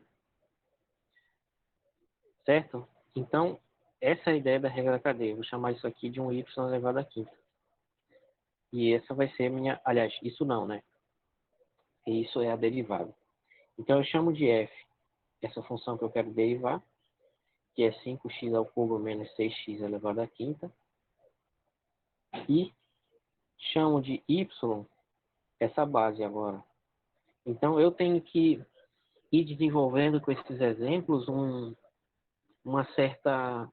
Certo? Então, essa é a ideia da regra da cadeia. Eu vou chamar isso aqui de um y elevado à quinta. E essa vai ser minha... Aliás, isso não, né? Isso é a derivada. Então, eu chamo de f essa função que eu quero derivar, que é 5x ao cubo menos 6x elevado à quinta. E chamo de y essa base agora. Então, eu tenho que ir desenvolvendo com esses exemplos uma certa,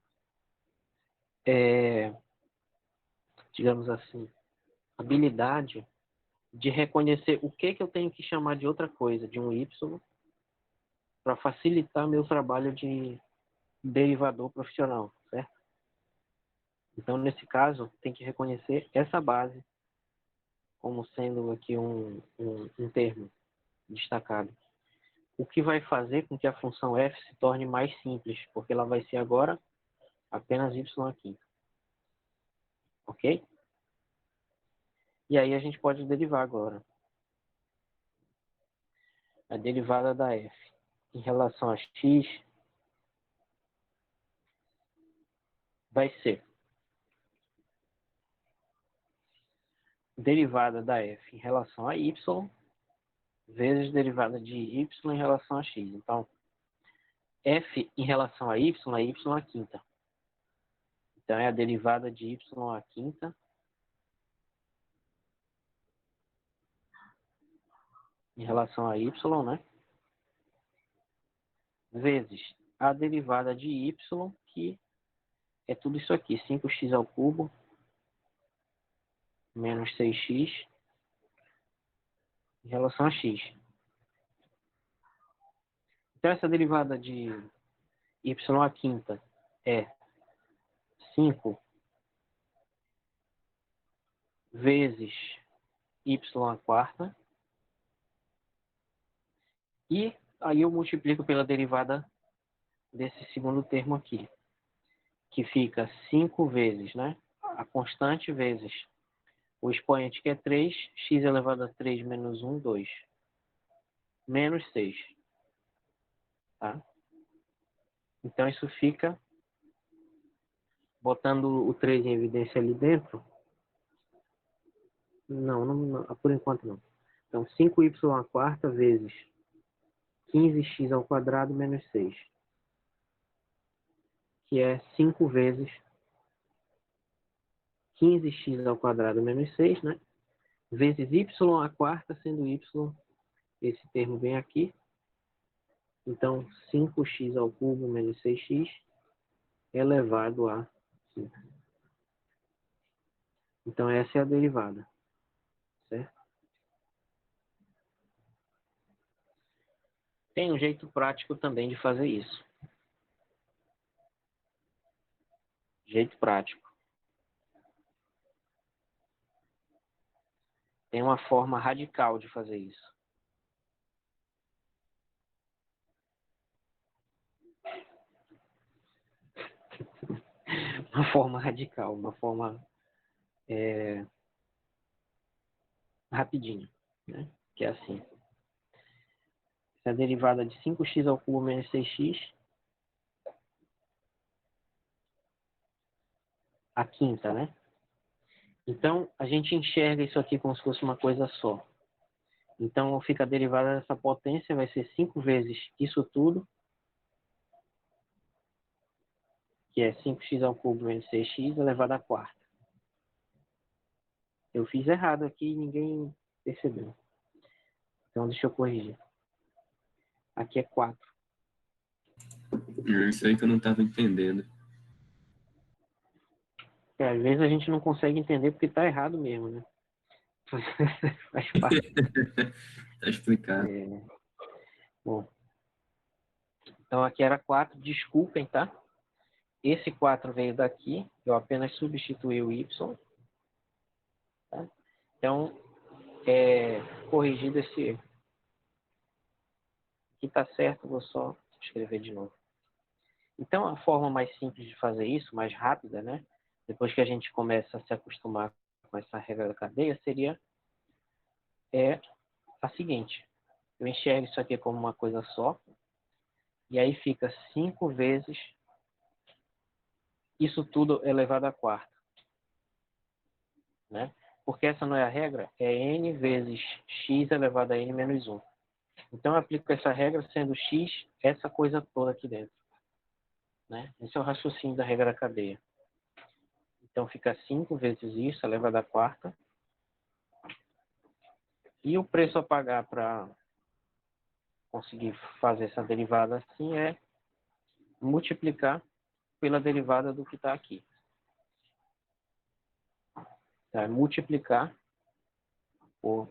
digamos assim, habilidade de reconhecer o que eu tenho que chamar de outra coisa, de um y, para facilitar meu trabalho de derivador profissional, certo? Então, nesse caso, tem que reconhecer essa base como sendo aqui um termo destacado. O que vai fazer com que a função f se torne mais simples, porque ela vai ser agora apenas y aqui. Ok? E aí a gente pode derivar agora. A derivada da f em relação a x vai ser derivada da f em relação a y vezes derivada de y em relação a x. Então, f em relação a y é y à quinta. Então, é a derivada de y à quinta em relação a y, né? Vezes a derivada de y, que é tudo isso aqui, 5x ao cubo menos 6x em relação a x. Então, essa derivada de y à quinta é 5 vezes y à quarta. E aí eu multiplico pela derivada desse segundo termo aqui, que fica 5 vezes, né? A constante vezes o expoente, que é 3, x elevado a 3 menos 1, 2. Menos 6. Tá? Então, isso fica, botando o 3 em evidência ali dentro. Não, por enquanto não. Então, 5y à quarta vezes 15x ao quadrado menos 6. Que é 5 vezes 15x ao quadrado menos 6, né? Vezes y à quarta, sendo y esse termo bem aqui. Então, 5x ao cubo menos 6x elevado a 5. Então, essa é a derivada. Certo? Tem um jeito prático também de fazer isso. Jeito prático. Tem uma forma radical de fazer isso. Uma forma radical, uma forma rapidinha, né? Que é assim. Essa é a derivada de 5x ao cubo menos 6x. A quinta, né? Então, a gente enxerga isso aqui como se fosse uma coisa só. Então, fica a derivada dessa potência, vai ser 5 vezes isso tudo, que é 5x ao cubo menos 6x elevado à quarta. Eu fiz errado aqui e ninguém percebeu. Então, deixa eu corrigir. Aqui é 4. Isso aí que eu não estava entendendo. Às vezes a gente não consegue entender porque está errado mesmo, né? Faz parte. Tá explicado. Bom. Então, aqui era 4. Desculpem, tá? Esse 4 veio daqui. Eu apenas substituí o y. Tá? Então, corrigido esse erro. Aqui está certo, vou só escrever de novo. Então, a forma mais simples de fazer isso, mais rápida, né? Depois que a gente começa a se acostumar com essa regra da cadeia, seria a seguinte. Eu enxergo isso aqui como uma coisa só. E aí fica 5 vezes isso tudo elevado à quarta. Né? Porque essa não é a regra, é n vezes x elevado a n menos 1. Então, eu aplico essa regra sendo x essa coisa toda aqui dentro. Né? Esse é o raciocínio da regra da cadeia. Então, fica 5 vezes isso elevado à quarta. E o preço a pagar para conseguir fazer essa derivada assim é multiplicar pela derivada do que está aqui. Tá? É multiplicar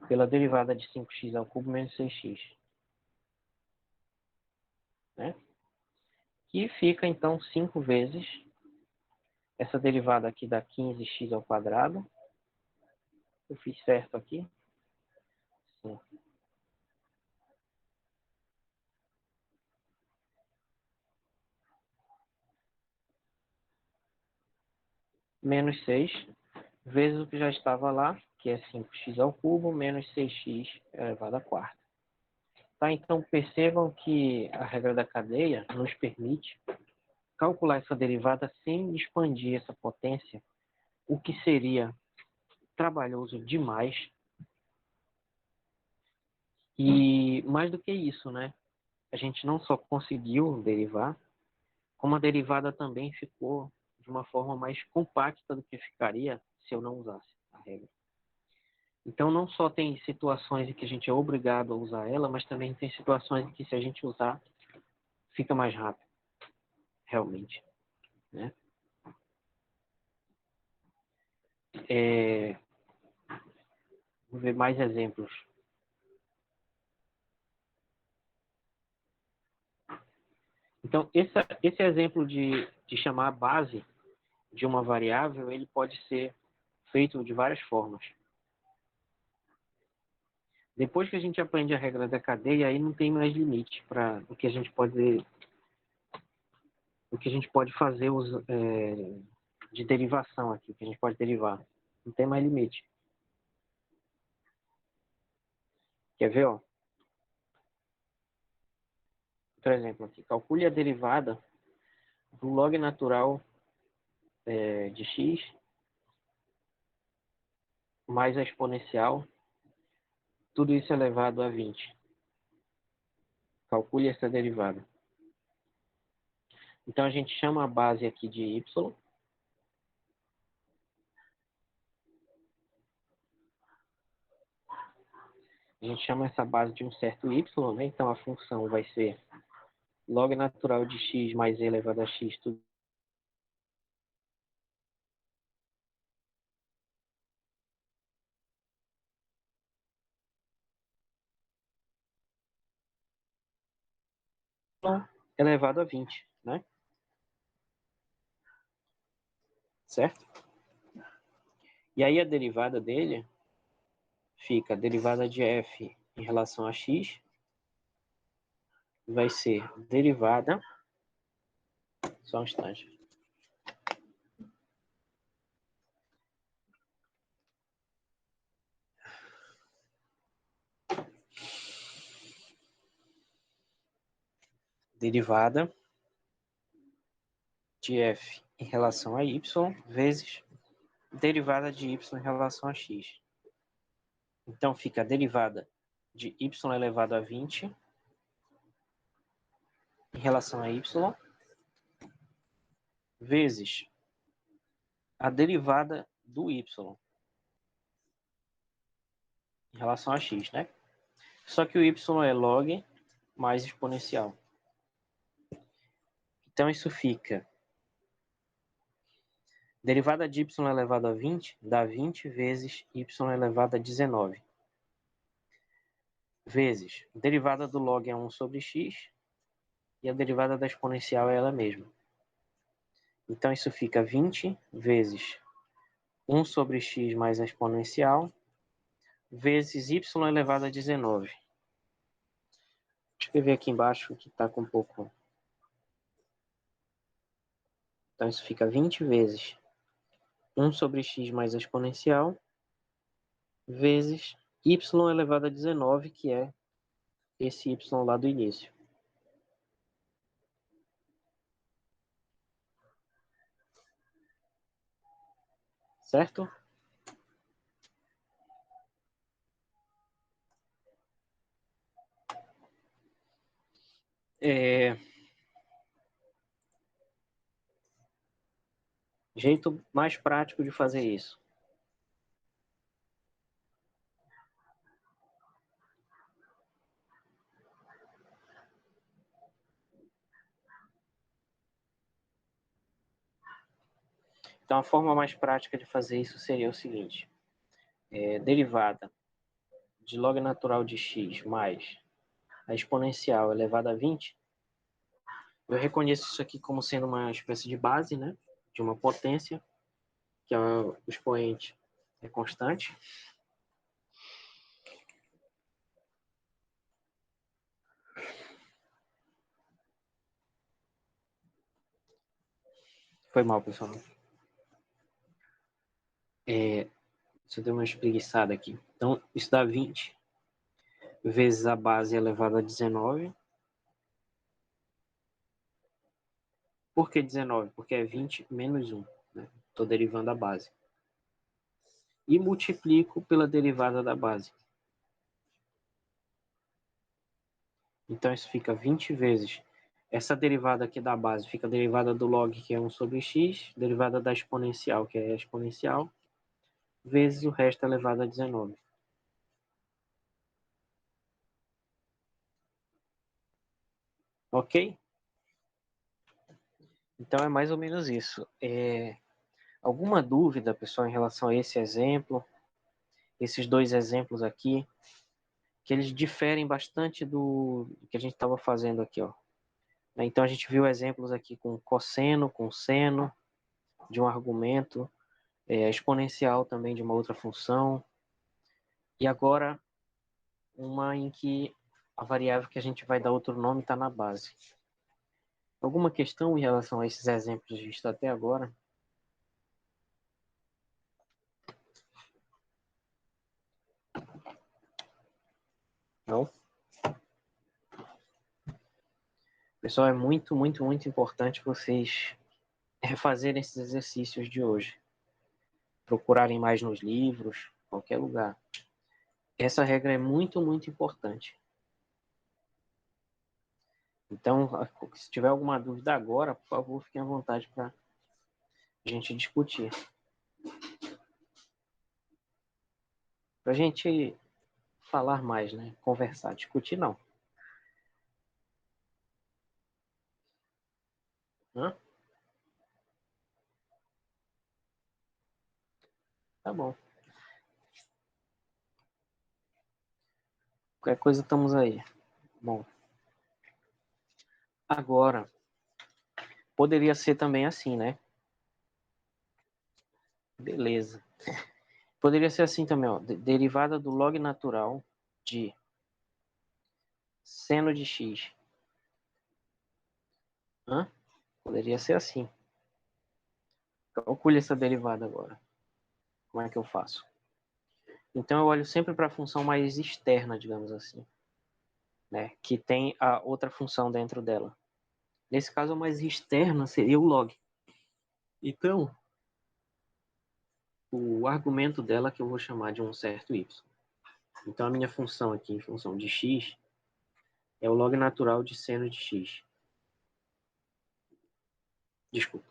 pela derivada de 5x ao cubo menos 6x. Né? Que fica, então, 5 vezes essa derivada aqui dá 15x ao quadrado. Eu fiz certo aqui. Sim. Menos 6 vezes o que já estava lá, que é 5x ao cubo, menos 6x elevado à quarta. Tá? Então, percebam que a regra da cadeia nos permite calcular essa derivada sem expandir essa potência, o que seria trabalhoso demais. E mais do que isso, né? A gente não só conseguiu derivar, como a derivada também ficou de uma forma mais compacta do que ficaria se eu não usasse a regra. Então, não só tem situações em que a gente é obrigado a usar ela, mas também tem situações em que, se a gente usar, fica mais rápido, realmente, né? Vou ver mais exemplos. Então, esse exemplo de chamar a base de uma variável, ele pode ser feito de várias formas. Depois que a gente aprende a regra da cadeia, aí não tem mais limite para o que a gente pode fazer de derivação aqui, o que a gente pode derivar. Não tem mais limite. Quer ver, ó? Por exemplo, aqui, calcule a derivada do log natural de x mais a exponencial, tudo isso elevado a 20. Calcule essa derivada. Então, a gente chama a base aqui de y. A gente chama essa base de um certo y, né? Então, a função vai ser log natural de x mais e elevado a x, tudo elevado a 20, né? Certo? E aí, a derivada dele fica a derivada de f em relação a x vai ser derivada, só um instante, derivada de f em relação a y vezes derivada de y em relação a x. Então, fica a derivada de y elevado a 20 em relação a y vezes a derivada do y em relação a x, né? Só que o y é log mais exponencial. Então, isso fica derivada de y elevado a 20 dá 20 vezes y elevado a 19. Vezes derivada do log é 1 sobre x e a derivada da exponencial é ela mesma. Então, isso fica 20 vezes 1 sobre x mais a exponencial vezes y elevado a 19. Vou escrever aqui embaixo que está com um pouco. Então, isso fica 20 vezes 1 sobre x mais a exponencial vezes y elevado a 19, que é esse y lá do início. Certo? Jeito mais prático de fazer isso. Então, a forma mais prática de fazer isso seria o seguinte. Derivada de log natural de x mais a exponencial elevada a 20, eu reconheço isso aqui como sendo uma espécie de base, né? De uma potência, que é o expoente é constante. Foi mal, pessoal. Deixa eu dar uma espreguiçada aqui. Então, isso dá 20 vezes a base elevada a 19. Por que 19? Porque é 20 menos 1. Estou derivando a base. E multiplico pela derivada da base. Então, isso fica 20 vezes. Essa derivada aqui da base fica a derivada do log, que é 1 sobre x, derivada da exponencial, que é a exponencial, vezes o resto elevado a 19. Ok? Então é mais ou menos isso. Alguma dúvida, pessoal, em relação a esse exemplo? Esses dois exemplos aqui, que eles diferem bastante do que a gente estava fazendo aqui, ó. Então a gente viu exemplos aqui com cosseno, com seno de um argumento, exponencial também de uma outra função, e agora uma em que a variável que a gente vai dar outro nome está na base. Alguma questão em relação a esses exemplos vistos até agora? Não? Pessoal, é muito, muito, muito importante vocês refazerem esses exercícios de hoje. Procurarem mais nos livros, qualquer lugar. Essa regra é muito, muito importante. Então, se tiver alguma dúvida agora, por favor, fiquem à vontade para a gente discutir. Para a gente falar mais, né? Conversar, discutir não. Hã? Tá bom. Qualquer coisa estamos aí. Bom. Agora, poderia ser também assim, né? Beleza. Poderia ser assim também, ó. Derivada do log natural de seno de x. Hã? Poderia ser assim. Calcule essa derivada agora. Como é que eu faço? Então eu olho sempre para a função mais externa, digamos assim, né? Que tem a outra função dentro dela. Nesse caso, a mais externa seria o log. Então, o argumento dela que eu vou chamar de um certo y. Então, a minha função aqui, em função de x, é o log natural de seno de x. Desculpa.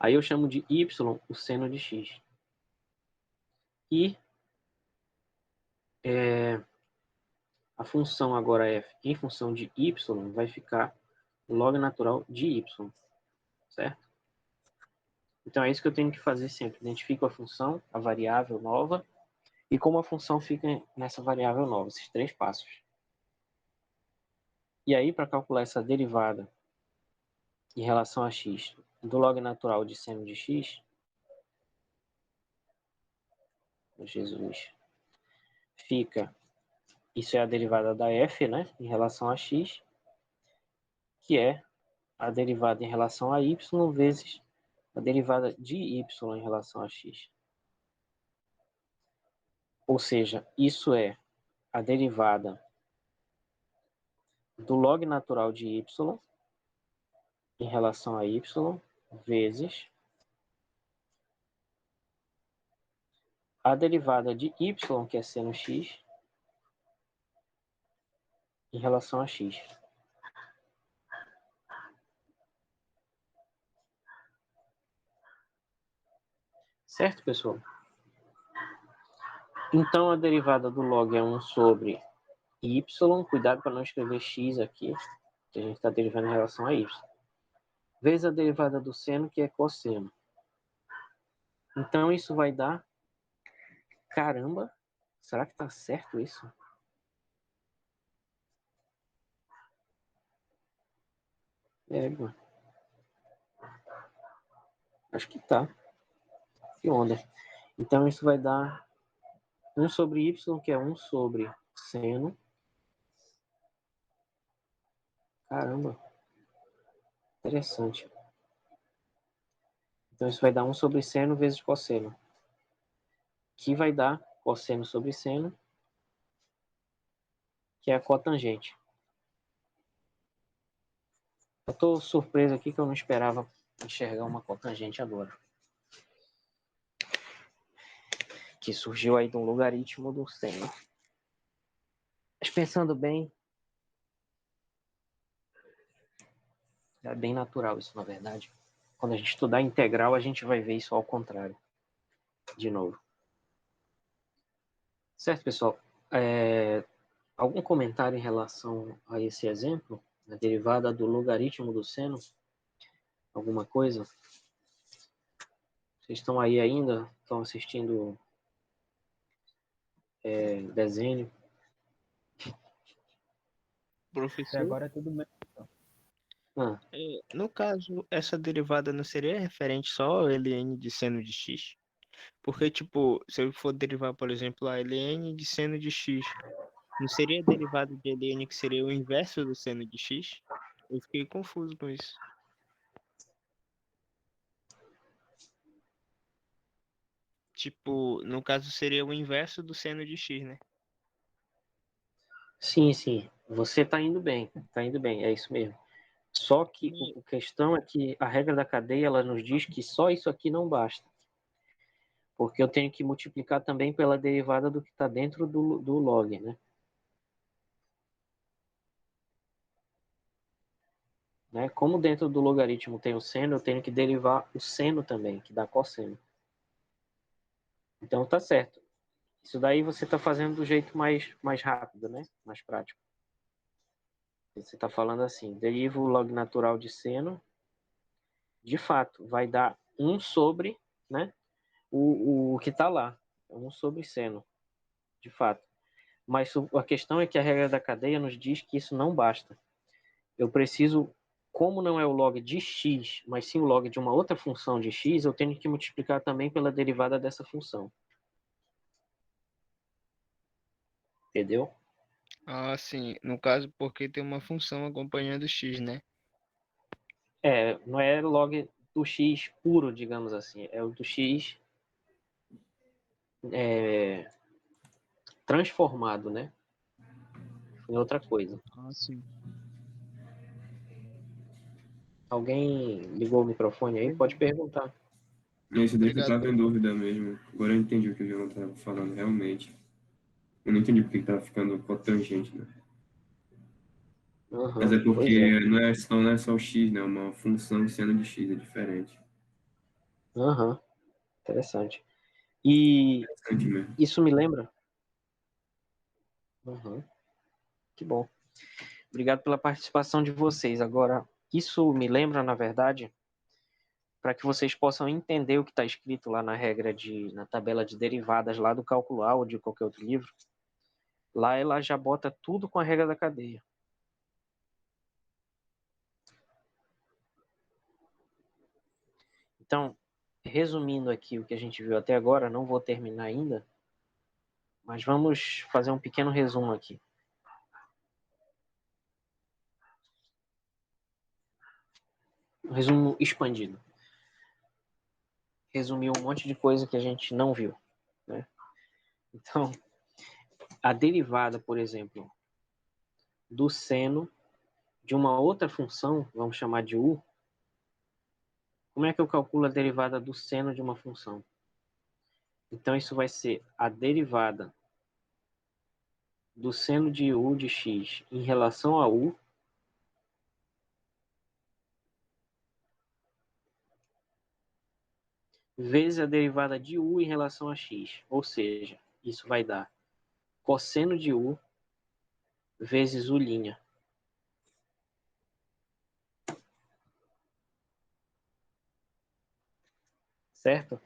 Aí eu chamo de y o seno de x. E a função agora f em função de y vai ficar o log natural de y, certo? Então é isso que eu tenho que fazer sempre. Identifico a função, a variável nova, e como a função fica nessa variável nova, esses três passos. E aí, para calcular essa derivada em relação a x do log natural de seno de x, Jesus, fica, isso é a derivada da f, né, em relação a x, que é a derivada em relação a y vezes a derivada de y em relação a x. Ou seja, isso é a derivada do log natural de y em relação a y vezes a derivada de y, que é seno x, em relação a x. Certo, pessoal? Então, a derivada do log é 1 sobre y. Cuidado para não escrever x aqui, que a gente está derivando em relação a y. Vezes a derivada do seno, que é cosseno. Então, isso vai dar... Caramba! Será que está certo isso? Mano. Acho que tá. Que onda. Então, isso vai dar 1 sobre y, que é 1 sobre seno. Caramba. Interessante. Então, isso vai dar 1 sobre seno vezes cosseno. Que vai dar cosseno sobre seno, que é a cotangente. Eu estou surpreso aqui que eu não esperava enxergar uma cotangente agora. Que surgiu aí de um logaritmo do seno. Mas pensando bem, é bem natural isso, na verdade. Quando a gente estudar integral, a gente vai ver isso ao contrário. De novo. Certo, pessoal? Algum comentário em relação a esse exemplo? A derivada do logaritmo do seno? Alguma coisa? Vocês estão aí ainda? Estão assistindo desenho? Até Professor, agora é tudo bem. Ah, no caso, essa derivada não seria referente só ao ln de seno de x? Porque, tipo, se eu for derivar, por exemplo, a ln de seno de x, não seria a derivada de ln que seria o inverso do seno de x? Eu fiquei confuso com isso. Tipo, no caso seria o inverso do seno de x, né? sim, sim. Você está indo bem. Está indo bem, é isso mesmo. Só que a questão é que a regra da cadeia ela nos diz que só isso aqui não basta. Porque eu tenho que multiplicar também pela derivada do que está dentro do log, né? Como dentro do logaritmo tem o seno, eu tenho que derivar o seno também, que dá cosseno. Então tá certo. Isso daí você está fazendo do jeito mais rápido, né? Mais prático. Você está falando assim, deriva o log natural de seno, de fato, vai dar 1 sobre, né? O que está lá, 1 sobre seno, de fato. Mas a questão é que a regra da cadeia nos diz que isso não basta. Eu preciso, como não é o log de x, mas sim o log de uma outra função de x, eu tenho que multiplicar também pela derivada dessa função. Entendeu? Ah, sim. No caso, porque tem uma função acompanhando x, né? Não é log do x puro, digamos assim. É o do x transformado, né? Em outra coisa. Ah, sim. Alguém ligou o microfone aí? Pode perguntar. É isso daí que eu Obrigado. tava em dúvida mesmo. Agora eu entendi o que o João tava falando, realmente. Eu não entendi porque que tava ficando cotangente, né? Mas Uhum, é pois é. porque não é só o x, né? É uma função sendo de x, é diferente. Uhum, interessante. E Interessante mesmo. isso me lembra? Uhum, que bom. Obrigado pela participação de vocês. Agora, isso me lembra, na verdade, para que vocês possam entender o que está escrito lá na tabela de derivadas lá do cálculo A ou de qualquer outro livro. Lá ela já bota tudo com a regra da cadeia. Então, resumindo aqui o que a gente viu até agora, não vou terminar ainda, mas vamos fazer um pequeno resumo aqui. Um resumo expandido. Resumiu um monte de coisa que a gente não viu, né? Então, a derivada, por exemplo, do seno de uma outra função, vamos chamar de u, como é que eu calculo a derivada do seno de uma função? Então, isso vai ser a derivada do seno de u de x em relação a u vezes a derivada de u em relação a x. Ou seja, isso vai dar cosseno de u vezes u'. Certo?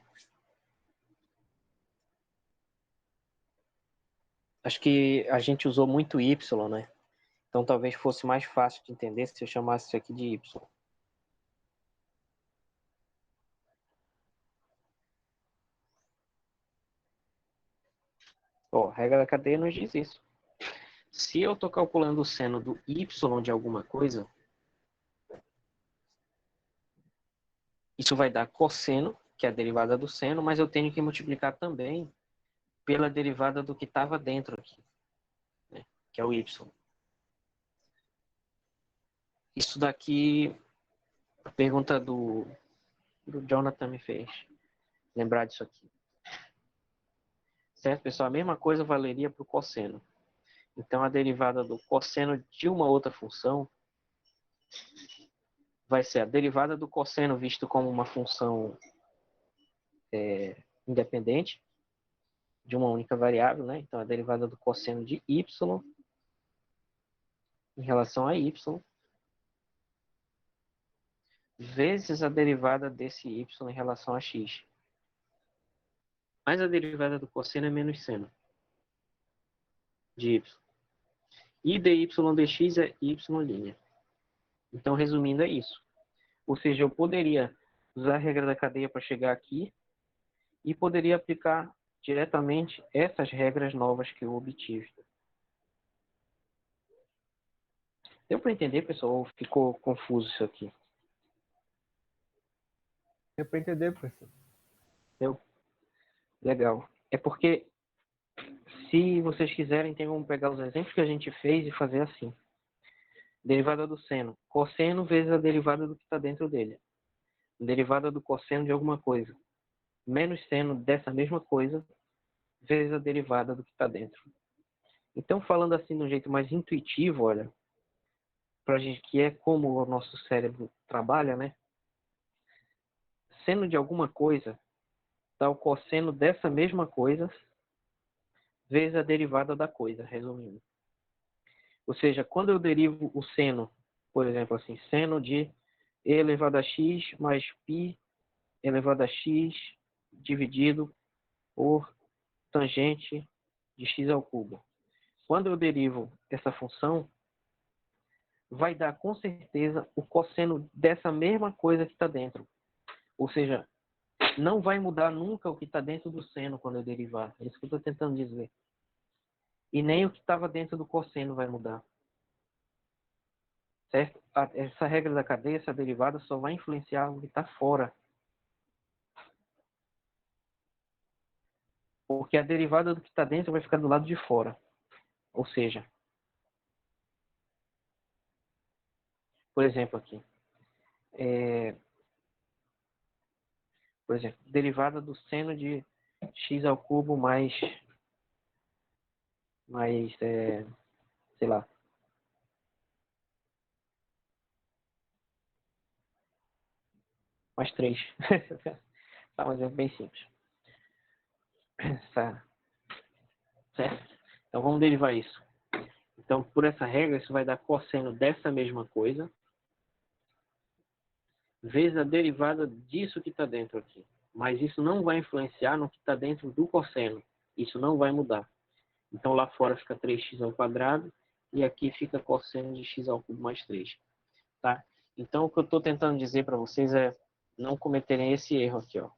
Acho que a gente usou muito y, né? Então talvez fosse mais fácil de entender se eu chamasse isso aqui de y. Ó, a regra da cadeia nos diz isso. Se eu estou calculando o seno do y de alguma coisa, isso vai dar cosseno, que é a derivada do seno, mas eu tenho que multiplicar também pela derivada do que estava dentro aqui, né? Que é o y. Isso daqui, a pergunta do Jonathan me fez lembrar disso aqui. Certo, pessoal? A mesma coisa valeria para o cosseno. Então, a derivada do cosseno de uma outra função vai ser a derivada do cosseno visto como uma função independente de uma única variável, né? Então, a derivada do cosseno de y em relação a y vezes a derivada desse y em relação a x. Mas a derivada do cosseno é menos seno de y. E dy dx é y'. Então, resumindo, é isso. Ou seja, eu poderia usar a regra da cadeia para chegar aqui e poderia aplicar diretamente essas regras novas que eu obtive. Deu para entender, pessoal? Ou ficou confuso isso aqui? Deu para entender, professor. Deu? Legal. É porque, se vocês quiserem, tem como pegar os exemplos que a gente fez e fazer assim. Derivada do seno. Cosseno vezes a derivada do que está dentro dele. Derivada do cosseno de alguma coisa. Menos seno dessa mesma coisa vezes a derivada do que está dentro. Então, falando assim de um jeito mais intuitivo, olha, pra gente, que é como o nosso cérebro trabalha, né? Seno de alguma coisa dá o cosseno dessa mesma coisa vezes a derivada da coisa, resumindo. Ou seja, quando eu derivo o seno, por exemplo, assim, seno de e elevado a x mais π elevado a x dividido por tangente de x ao cubo. Quando eu derivo essa função, vai dar com certeza o cosseno dessa mesma coisa que está dentro. Ou seja, não vai mudar nunca o que está dentro do seno quando eu derivar. É isso que eu estou tentando dizer. E nem o que estava dentro do cosseno vai mudar. Certo? Essa regra da cadeia, essa derivada, só vai influenciar o que está fora. Porque a derivada do que está dentro vai ficar do lado de fora. Ou seja, por exemplo aqui, por exemplo, derivada do seno de x ao cubo mais sei lá, mais 3. Tá, um exemplo bem simples. Certo? Então vamos derivar isso. Então, por essa regra, isso vai dar cosseno dessa mesma coisa vezes a derivada disso que está dentro aqui. Mas isso não vai influenciar no que está dentro do cosseno. Isso não vai mudar. Então lá fora fica 3x ao quadrado e aqui fica cosseno de x ao cubo mais 3. Tá? Então o que eu estou tentando dizer para vocês é não cometerem esse erro aqui, ó.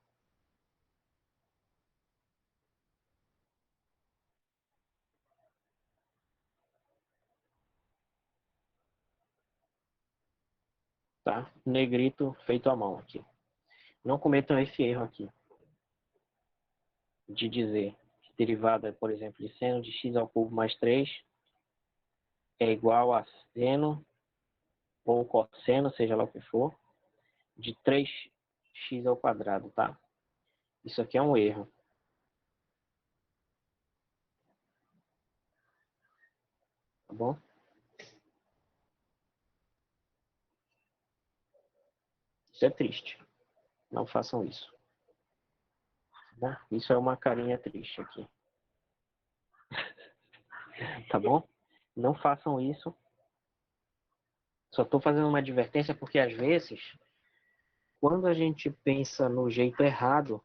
Tá? Negrito feito à mão aqui. Não cometam esse erro aqui de dizer que derivada, por exemplo, de seno de x ao cubo mais 3 é igual a seno ou cosseno, seja lá o que for, de 3x ao quadrado, tá? Isso aqui é um erro. Tá bom? Isso é triste. Não façam isso. Tá? Isso é uma carinha triste aqui. Tá bom? Não façam isso. Só estou fazendo uma advertência porque, às vezes, quando a gente pensa no jeito errado,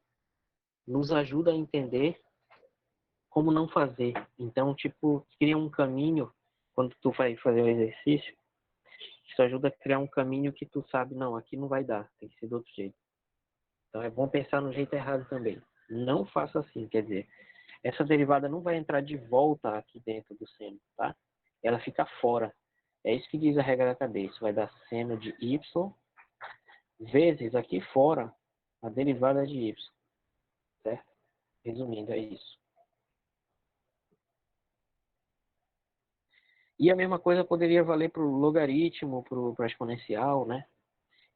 nos ajuda a entender como não fazer. Então, tipo, cria um caminho, quando tu vai fazer o exercício, isso ajuda a criar um caminho que tu sabe, não, aqui não vai dar, tem que ser do outro jeito. Então, é bom pensar no jeito errado também. Não faça assim, quer dizer, essa derivada não vai entrar de volta aqui dentro do seno, tá? Ela fica fora. É isso que diz a regra da cadeia. Isso vai dar seno de y vezes aqui fora a derivada de y. Certo? Resumindo, é isso. E a mesma coisa poderia valer para o logaritmo, para a exponencial, né?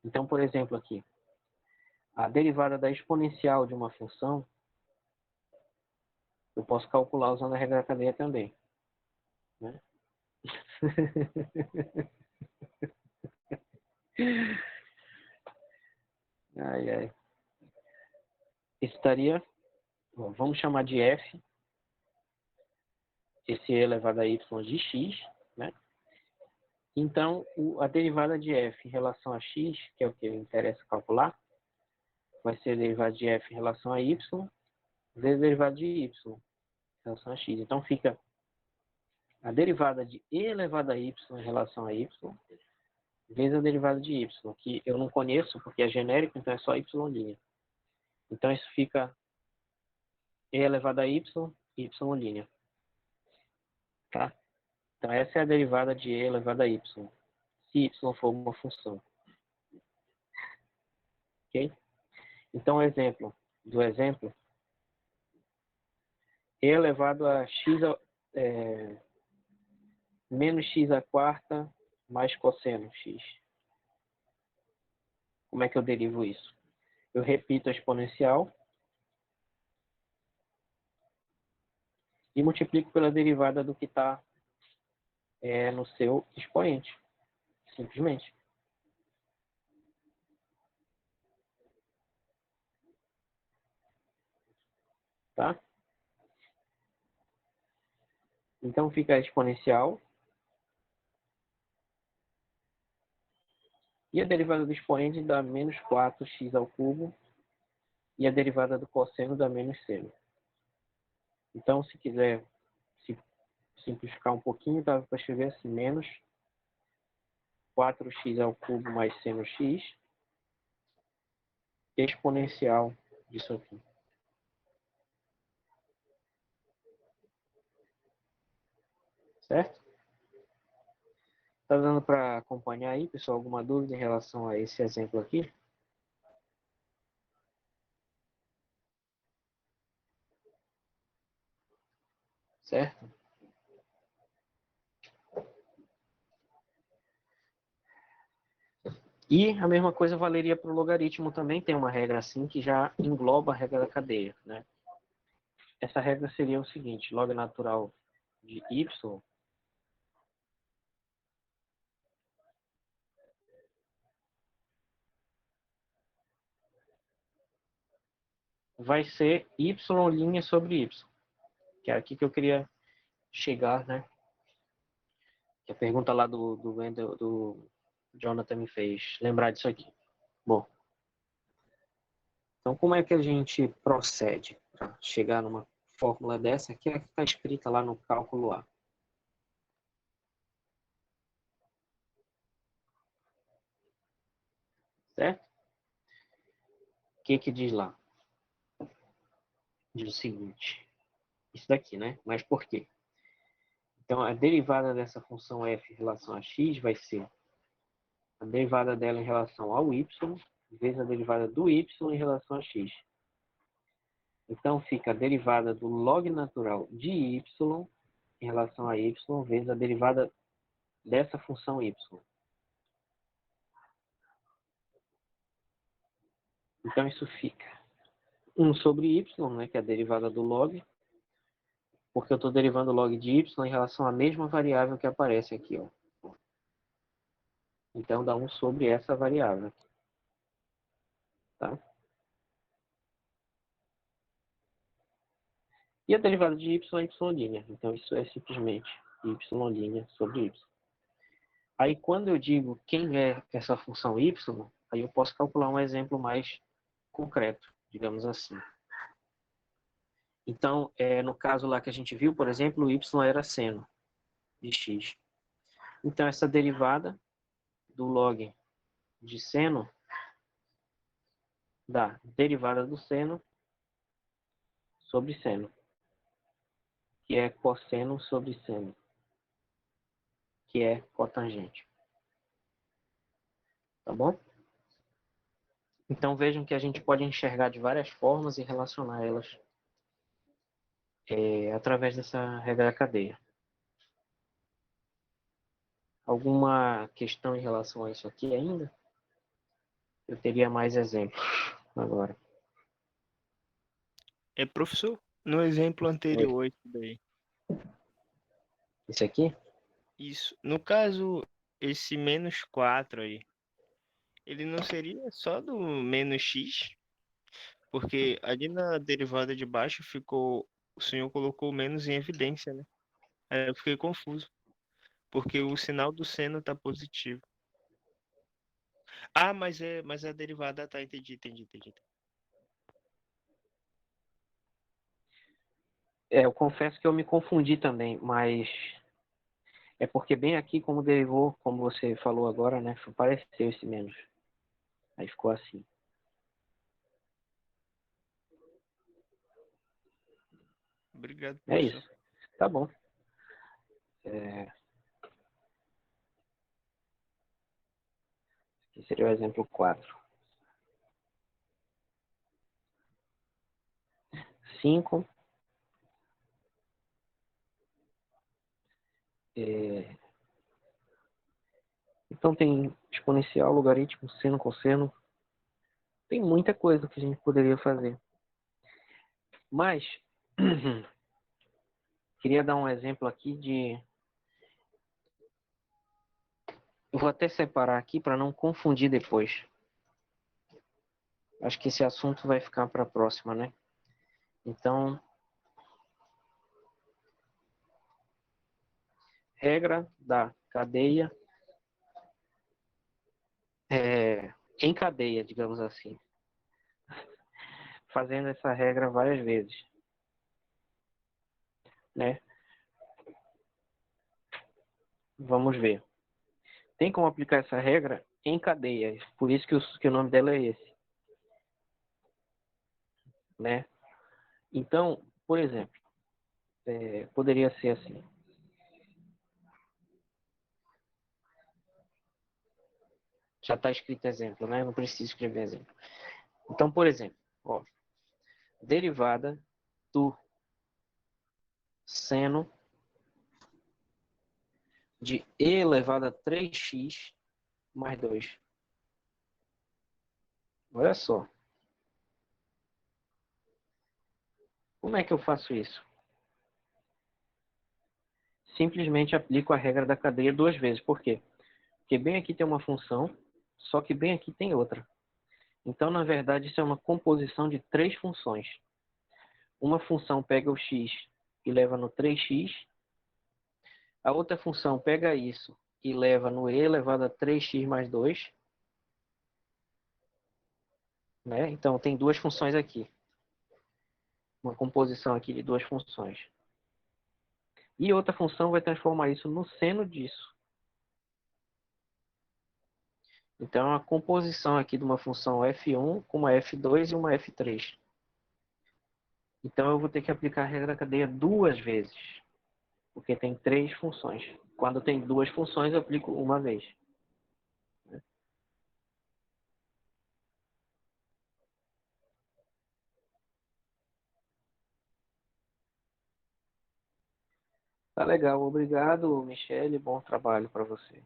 Então, por exemplo, aqui, a derivada da exponencial de uma função, eu posso calcular usando a regra da cadeia também. Né? Ai, ai. Estaria, bom, vamos chamar de f, esse e elevado a y de x, né? Então, a derivada de f em relação a x, que é o que interessa calcular, vai ser a derivada de f em relação a y, vezes a derivada de y em relação a x. Então, fica a derivada de e elevado a y em relação a y, vezes a derivada de y, que eu não conheço porque é genérico, então é só y'. Então, isso fica e elevado a y, y'. Tá? Então, essa é a derivada de e elevado a y, se y for uma função. Ok? Então, exemplo do exemplo, e elevado a x menos x à quarta mais cosseno x. Como é que eu derivo isso? Eu repito a exponencial e multiplico pela derivada do que está no seu expoente. Simplesmente. Tá? Então fica a exponencial. E a derivada do expoente dá menos 4x ao cubo. E a derivada do cosseno dá menos seno. Então, se quiser simplificar um pouquinho, dá para escrever assim, menos 4x ao cubo mais seno x, exponencial disso aqui. Certo? Tá dando para acompanhar aí, pessoal? Alguma dúvida em relação a esse exemplo aqui? Certo? E a mesma coisa valeria para o logaritmo também. Tem uma regra assim que já engloba a regra da cadeia, né? Essa regra seria o seguinte: log natural de y vai ser y' sobre y. Que é aqui que eu queria chegar, né? Que a pergunta lá do Jonathan me fez lembrar disso aqui. Bom, então como é que a gente procede para chegar numa fórmula dessa que é a que está escrita lá no cálculo A? Certo? O que diz lá? Diz o seguinte, isso daqui, né? Mas por quê? Então, a derivada dessa função f em relação a x vai ser a derivada dela em relação ao y, vezes a derivada do y em relação a x. Então, fica a derivada do log natural de y em relação a y, vezes a derivada dessa função y. Então, isso fica 1 sobre y, né, que é a derivada do log, porque eu estou derivando o log de y em relação à mesma variável que aparece aqui. Ó. Então, dá 1 sobre essa variável. Tá? E a derivada de y é y'. Então, isso é simplesmente y' sobre y. Aí, quando eu digo quem é essa função y, aí eu posso calcular um exemplo mais concreto, digamos assim. Então, no caso lá que a gente viu, por exemplo, o y era seno de x. Então, essa derivada do log de seno dá derivada do seno sobre seno, que é cosseno sobre seno, que é cotangente. Tá bom? Então, vejam que a gente pode enxergar de várias formas e relacionar elas através dessa regra da cadeia. Alguma questão em relação a isso aqui ainda? Eu teria mais exemplos agora. Professor, no exemplo anterior, isso daí. Esse aqui? Isso. No caso, esse menos 4 aí, ele não seria só do menos x? Porque ali na derivada de baixo ficou, o senhor colocou o menos em evidência, né? Aí eu fiquei confuso. Porque o sinal do seno tá positivo. Ah, mas a derivada tá, entendi. Eu confesso que eu me confundi também, mas é porque bem aqui, como derivou, como você falou agora, né? Pareceu esse menos. Aí ficou assim. Obrigado, É professor. isso. Tá bom. Esse seria o exemplo 4. 5. Então tem exponencial, logaritmo, seno, cosseno. Tem muita coisa que a gente poderia fazer. Mas, queria dar um exemplo aqui de... Eu vou até separar aqui para não confundir depois. Acho que esse assunto vai ficar para a próxima, né? Então, regra da cadeia em cadeia, digamos assim. Fazendo essa regra várias vezes, né? Vamos ver. Tem como aplicar essa regra em cadeia. Por isso que o nome dela é esse, né? Então, por exemplo, poderia ser assim. Já está escrito exemplo, né? Não preciso escrever exemplo. Então, por exemplo, ó, derivada do seno de e elevado a 3x mais 2. Olha só. Como é que eu faço isso? Simplesmente aplico a regra da cadeia duas vezes. Por quê? Porque bem aqui tem uma função, só que bem aqui tem outra. Então, na verdade, isso é uma composição de três funções. Uma função pega o x e leva no 3x. A outra função pega isso e leva no e elevado a 3x mais 2. Né? Então, tem duas funções aqui. Uma composição aqui de duas funções. E outra função vai transformar isso no seno disso. Então, é uma composição aqui de uma função f1 com uma f2 e uma f3. Então, eu vou ter que aplicar a regra da cadeia duas vezes. Porque tem três funções. Quando tem duas funções, eu aplico uma vez. Tá legal. Obrigado, Michele. Bom trabalho para você.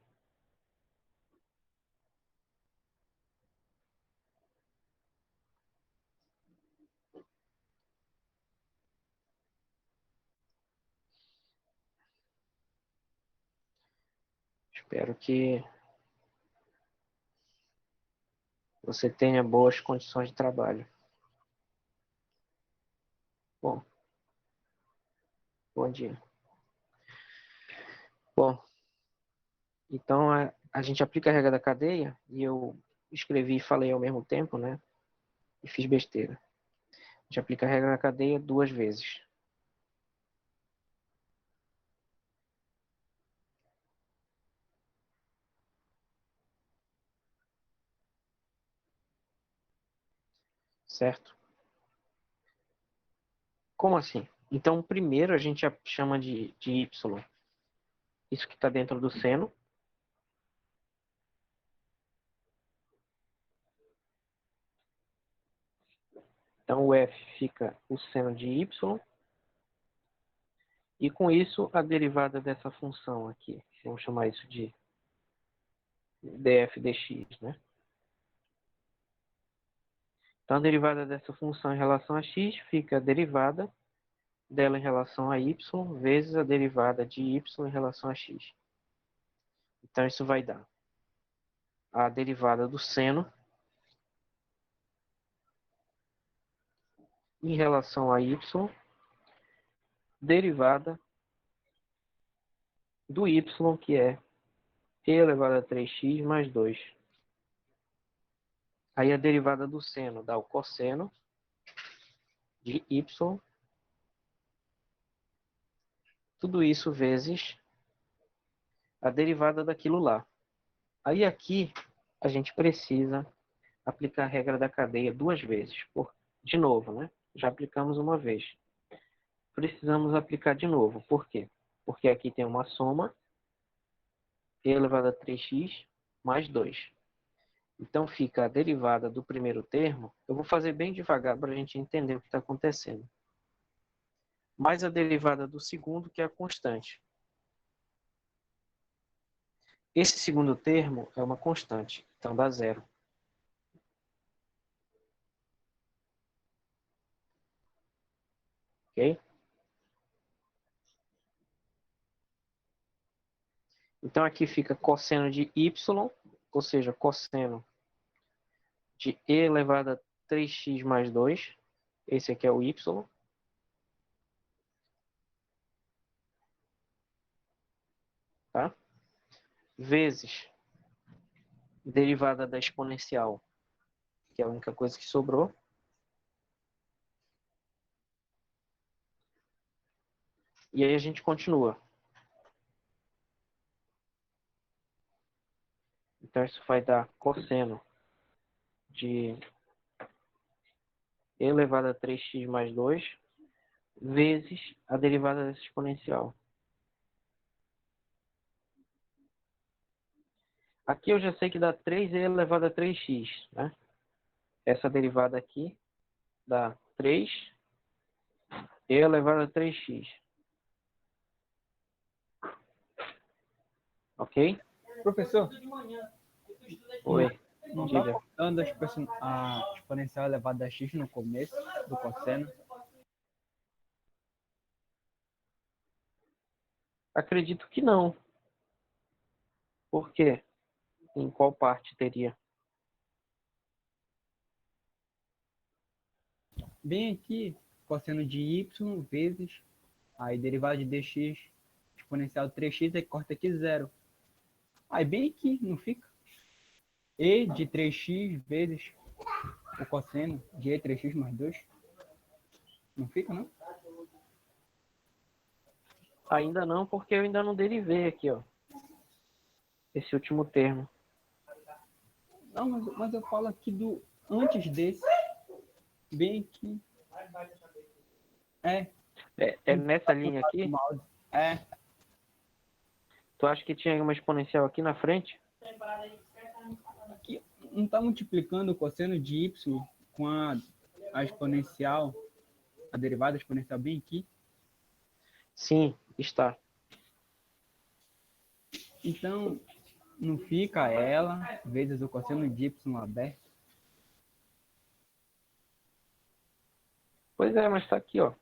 Espero que você tenha boas condições de trabalho. Bom, bom dia. Bom, então a gente aplica a regra da cadeia e eu escrevi e falei ao mesmo tempo, né? E fiz besteira. A gente aplica a regra da cadeia duas vezes. Certo? Como assim? Então, primeiro a gente chama de y. Isso que está dentro do seno. Então, o f fica o seno de y. E com isso, a derivada dessa função aqui. Vamos chamar isso de df dx, né? Então, a derivada dessa função em relação a x fica a derivada dela em relação a y vezes a derivada de y em relação a x. Então, isso vai dar a derivada do seno em relação a y, derivada do y, que é e elevado a 3x mais 2. Aí a derivada do seno dá o cosseno de y, tudo isso vezes a derivada daquilo lá. Aí aqui a gente precisa aplicar a regra da cadeia duas vezes. De novo, né? Já aplicamos uma vez. Precisamos aplicar de novo. Por quê? Porque aqui tem uma soma e elevado a 3x mais 2. Então fica a derivada do primeiro termo. Eu vou fazer bem devagar para a gente entender o que está acontecendo. Mais a derivada do segundo, que é a constante. Esse segundo termo é uma constante, então dá zero. Ok? Então aqui fica cosseno de y, ou seja, cosseno de e elevado a 3x mais 2. Esse aqui é o y. Tá? Vezes derivada da exponencial, que é a única coisa que sobrou. E aí a gente continua. Então isso vai dar cosseno de e elevado a 3x mais 2 vezes a derivada dessa exponencial. Aqui eu já sei que dá 3e elevado a 3x, né? Essa derivada aqui dá 3e elevado a 3x. Ok? Professor, Oi, não tá diga. faltando a exponencial elevada a x no começo do cosseno? Acredito que não. Por quê? Em qual parte teria? Bem aqui, cosseno de y vezes, aí derivada de dx, exponencial de 3x, aí corta aqui zero. Aí bem aqui, não fica? E de 3x vezes o cosseno de e 3x mais 2. Não fica, não? Ainda não, porque eu ainda não derivei aqui, ó. Esse último termo. Não, mas eu falo aqui do antes desse, bem aqui. É, É nessa linha aqui? mouse. É, Tu acha que tinha uma exponencial aqui na frente? aqui não está multiplicando o cosseno de y com a exponencial, a derivada exponencial bem aqui. Sim, está. Então, não fica ela vezes o cosseno de y aberto. Pois é, mas está aqui, ó.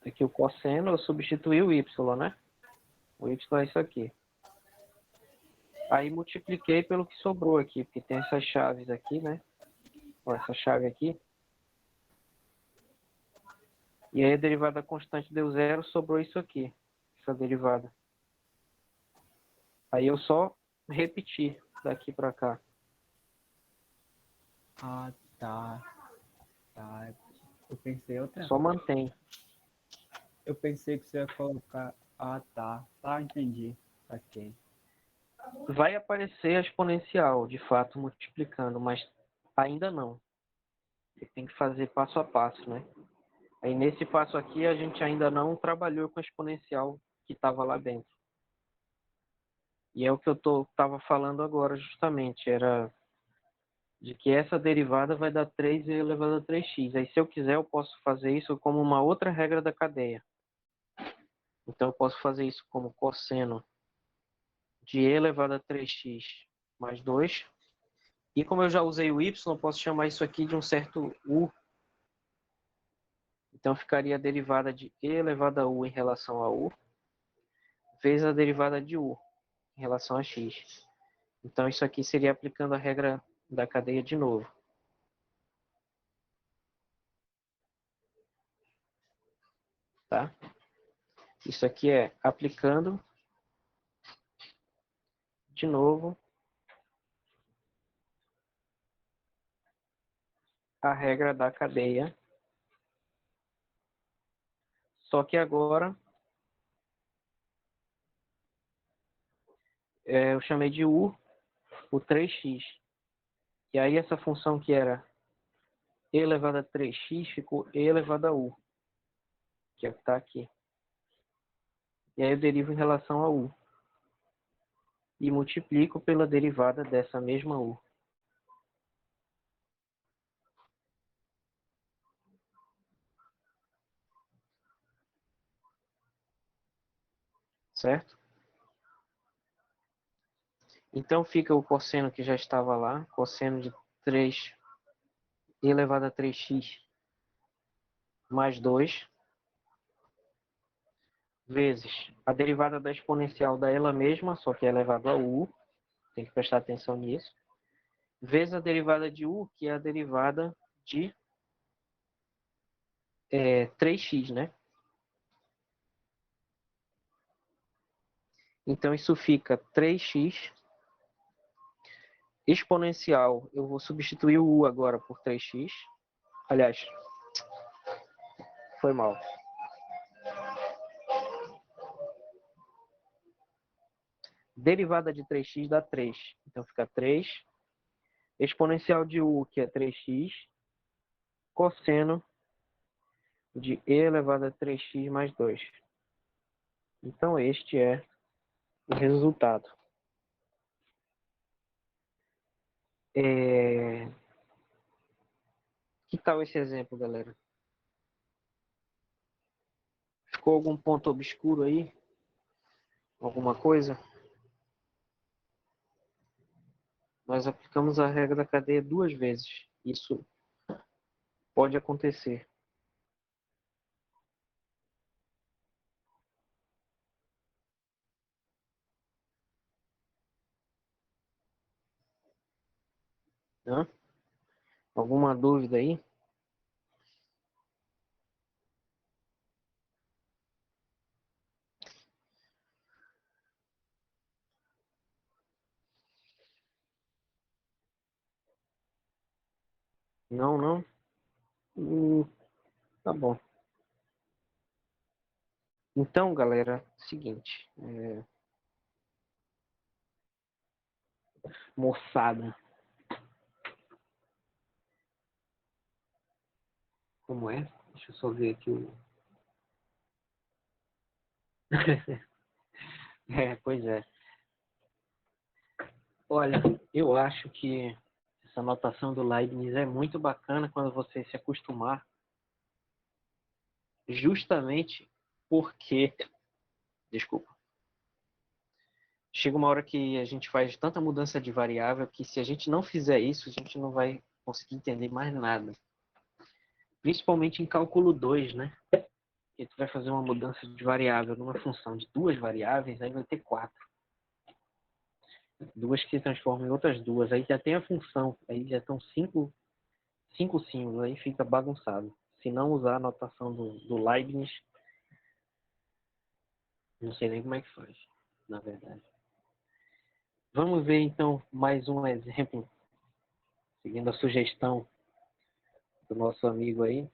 Aqui o cosseno, eu substituí o y, né? O y é isso aqui. Aí multipliquei pelo que sobrou aqui, porque tem essas chaves aqui, né? Ó, essa chave aqui. E aí a derivada constante deu zero, sobrou isso aqui. Essa derivada. Aí eu só repeti daqui para cá. Ah, tá. Tá. Eu pensei outra. Só mantém. Eu pensei que você ia colocar. Ah, tá. Tá, entendi. Ok. Vai aparecer a exponencial, de fato, multiplicando, mas ainda não. Você tem que fazer passo a passo, né? Aí nesse passo aqui a gente ainda não trabalhou com a exponencial que estava lá dentro. E é o que eu estava falando agora justamente, era de que essa derivada vai dar 3e elevado a 3x. Aí se eu quiser eu posso fazer isso como uma outra regra da cadeia. Então eu posso fazer isso como cosseno de e elevado a 3x mais 2. E como eu já usei o y, eu posso chamar isso aqui de um certo u. Então ficaria a derivada de e elevado a u em relação a u, vezes a derivada de u em relação a x. Então isso aqui seria aplicando a regra da cadeia de novo. Tá? Isso aqui é aplicando de novo a regra da cadeia. Só que agora eu chamei de U o 3x. E aí essa função que era e elevado a 3x ficou e elevado a U, que é o que está aqui. E aí eu derivo em relação a U. E multiplico pela derivada dessa mesma U. Certo? Então fica o cosseno que já estava lá, cosseno de 3 elevado a 3x mais 2, vezes a derivada da exponencial da ela mesma, só que é elevado a U, tem que prestar atenção nisso, vezes a derivada de U, que é a derivada de 3x, né? Então isso fica 3x exponencial, eu vou substituir o U agora por 3x. Aliás, foi mal. Derivada de 3x dá 3. Então fica 3. Exponencial de U, que é 3x, cosseno de e elevado a 3x mais 2. Então este é o resultado. Que tal esse exemplo, galera? Ficou algum ponto obscuro aí? Alguma coisa? Nós aplicamos a regra da cadeia 2 vezes. Isso pode acontecer. Hã? Alguma dúvida aí? Não, não? Tá bom. Então, galera, seguinte. Moçada. Como é? Deixa eu só ver aqui o... Pois é. Olha, eu acho que essa notação do Leibniz é muito bacana quando você se acostumar, justamente porque, desculpa, chega uma hora que a gente faz tanta mudança de variável que se a gente não fizer isso, a gente não vai conseguir entender mais nada. Principalmente em cálculo 2, né? Que tu vai fazer uma mudança de variável numa função de duas variáveis, aí vai ter 4. Duas que se transformam em outras duas, aí já tem a função, aí já estão 5 símbolos, aí fica bagunçado. Se não usar a notação do Leibniz, não sei nem como é que faz, na verdade. Vamos ver então mais um exemplo, seguindo a sugestão do nosso amigo aí.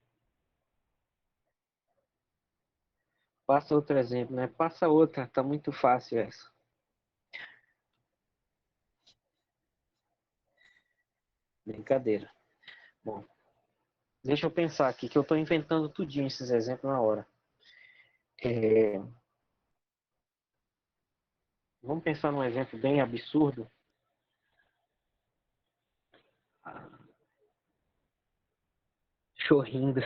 Passa outro exemplo, né? Passa outra, tá muito fácil essa. Brincadeira. Bom, deixa eu pensar aqui, que eu estou inventando tudinho esses exemplos na hora. Vamos pensar num exemplo bem absurdo. Chorrindo.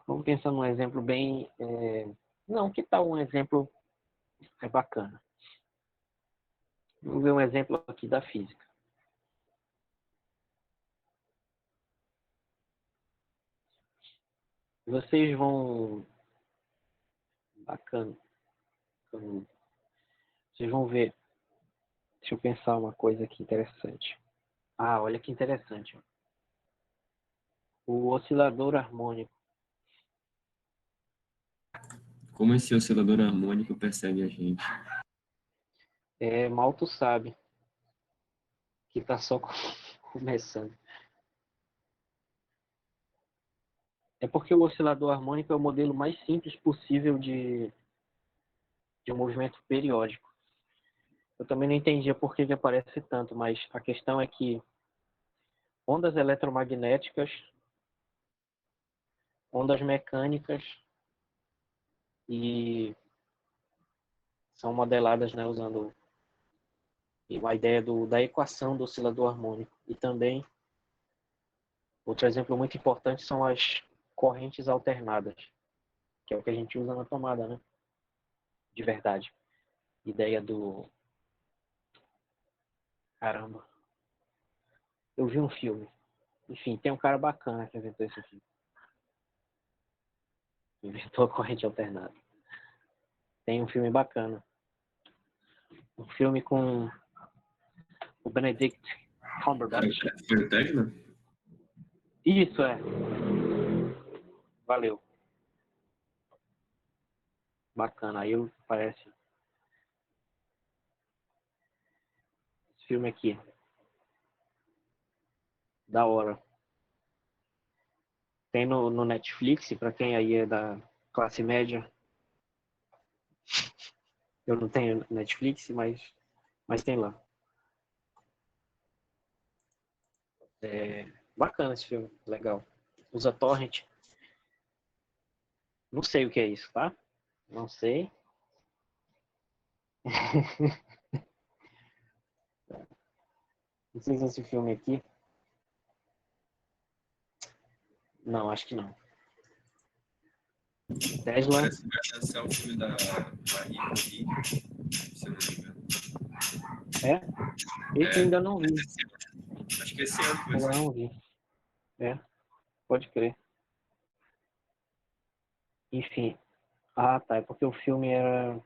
Vamos pensar num exemplo bem... Não, que tal um exemplo bacana? Vamos ver um exemplo aqui da física. Vocês vão... Bacana. Vocês vão ver. Deixa eu pensar uma coisa aqui interessante. Ah, olha que interessante. O oscilador harmônico. Como esse oscilador harmônico persegue a gente? Mal tu sabe que tá só começando. É porque o oscilador harmônico é o modelo mais simples possível de movimento periódico. Eu também não entendia por que aparece tanto, mas a questão é que ondas eletromagnéticas, ondas mecânicas e são modeladas, né, usando a ideia da equação do oscilador harmônico. E também, outro exemplo muito importante são as correntes alternadas, que é o que a gente usa na tomada, né? De verdade. Ideia do... Caramba. Eu vi um filme. Enfim, tem um cara bacana que inventou esse filme. Inventou a corrente alternada. Tem um filme bacana. Um filme com o Benedict Cumberbatch. Foi o Tesla? Isso é. Valeu. Bacana. Aí parece. Esse filme aqui. Da hora. Tem no Netflix, para quem aí é da classe média. Eu não tenho Netflix, mas tem lá. Bacana esse filme. Legal. Usa torrent. Não sei o que é isso, tá? Não sei. Não sei se esse filme aqui. Não, acho que não. Tesla. Parece que vai lançar o filme da Marie Curie, se eu não me engano. Esse eu ainda não vi. Acho que esse ano vai Ainda ser. não vi. Pode crer. Enfim. Ah, tá. É porque o filme era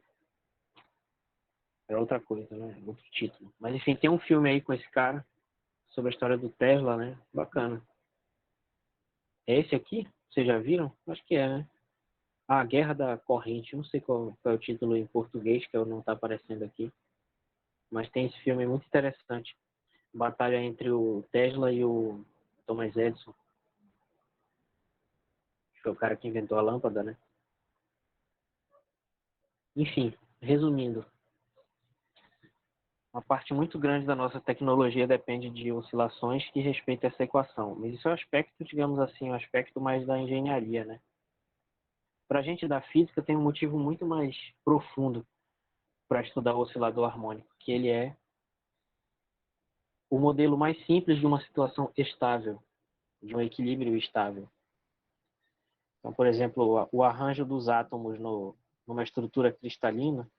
outra coisa, né? Outro título. Mas enfim, tem um filme aí com esse cara sobre a história do Tesla, né? Bacana. É esse aqui? Vocês já viram? Acho que é, né? A Guerra da Corrente. Não sei qual é o título em português, que não tá aparecendo aqui. Mas tem esse filme muito interessante. Batalha entre o Tesla e o Thomas Edison. Que foi o cara que inventou a lâmpada, né? Enfim, resumindo. Uma parte muito grande da nossa tecnologia depende de oscilações que respeitam essa equação. Mas isso é um aspecto, digamos assim, um aspecto mais da engenharia, né? Para a gente da física tem um motivo muito mais profundo para estudar o oscilador harmônico, que ele é o modelo mais simples de uma situação estável, de um equilíbrio estável. Então, por exemplo, o arranjo dos átomos numa estrutura cristalina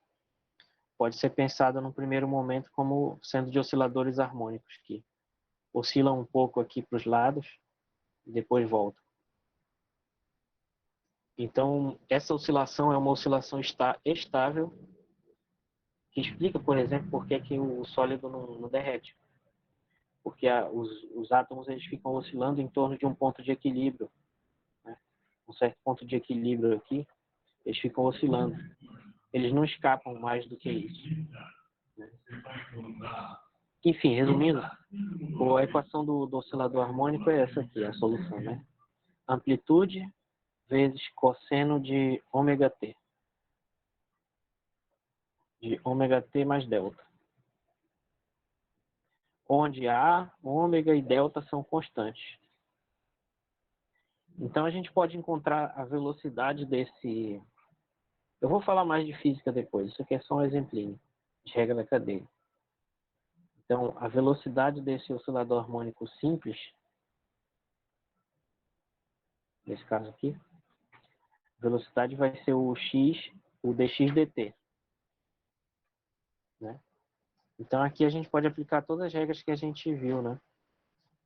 pode ser pensado num primeiro momento como sendo de osciladores harmônicos, que oscilam um pouco aqui para os lados e depois voltam. Então, essa oscilação é uma oscilação estável, que explica, por exemplo, por que o sólido não derrete. Porque os átomos eles ficam oscilando em torno de um ponto de equilíbrio, né? Um certo ponto de equilíbrio aqui, eles ficam oscilando. Eles não escapam mais do que isso, né? Enfim, resumindo, a equação do oscilador harmônico é essa aqui, a solução, né? Amplitude vezes cosseno de ômega t. De ômega t mais delta. Onde A, ômega e delta são constantes. Então a gente pode encontrar a velocidade desse... Eu vou falar mais de física depois, isso aqui é só um exemplinho de regra da cadeia. Então, a velocidade desse oscilador harmônico simples, nesse caso aqui, a velocidade vai ser o x, o dx dt. Né? Então aqui a gente pode aplicar todas as regras que a gente viu, né?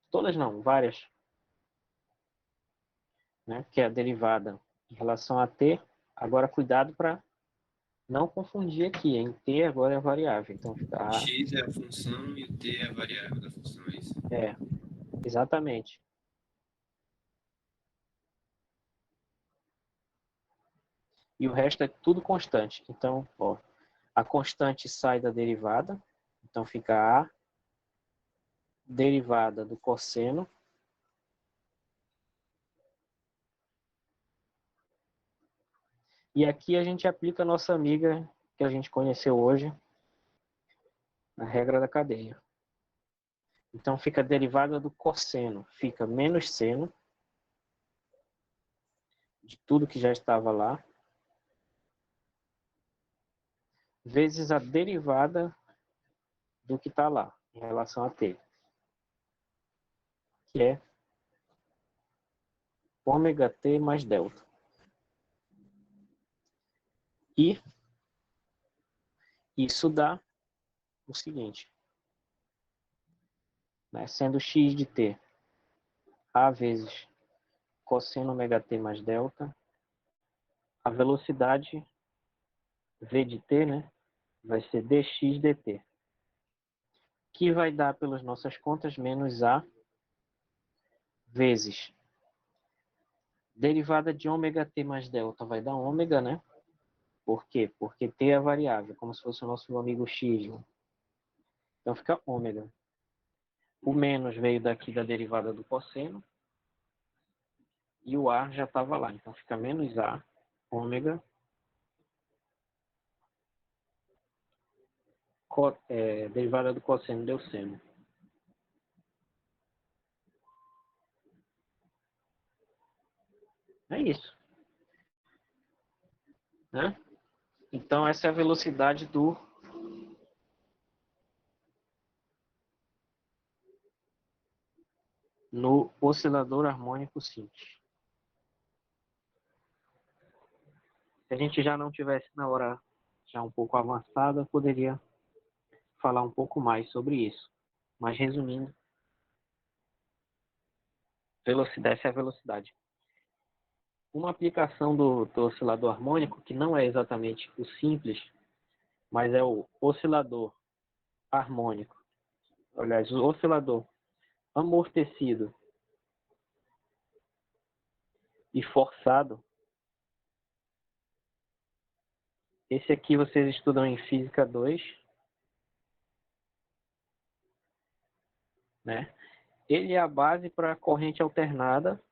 Todas não, várias. Né? Que é a derivada em relação a t. Agora cuidado para não confundir aqui, em t agora é a variável. Então fica a... X é a função e o t é a variável da função, é isso? Exatamente. E o resto é tudo constante. Então, ó, A constante sai da derivada, então fica a derivada do cosseno e aqui a gente aplica a nossa amiga que a gente conheceu hoje, a regra da cadeia. Então fica a derivada do cosseno, fica menos seno de tudo que já estava lá, vezes a derivada do que está lá, em relação a t, que é ômega t mais delta. E isso dá o seguinte, né? Sendo x de t a vezes cosseno ômega t mais delta, a velocidade v de t, né, vai ser dx dt, que vai dar, pelas nossas contas, menos a vezes derivada de ômega t mais delta vai dar ômega, né? Por quê? Porque t é variável, como se fosse o nosso amigo x. Né? Então fica ômega. O menos veio daqui da derivada do cosseno e o a já estava lá. Então fica menos a ômega derivada do cosseno deu seno. É isso. Né? Então essa é a velocidade no oscilador harmônico simples. Se a gente já não tivesse na hora já um pouco avançada, poderia falar um pouco mais sobre isso. Mas resumindo, velocidade é a velocidade. Uma aplicação do oscilador harmônico, que não é exatamente o simples, mas é o oscilador harmônico. Aliás, o oscilador amortecido e forçado. Esse aqui vocês estudam em Física 2. Né? Ele é a base para a corrente alternada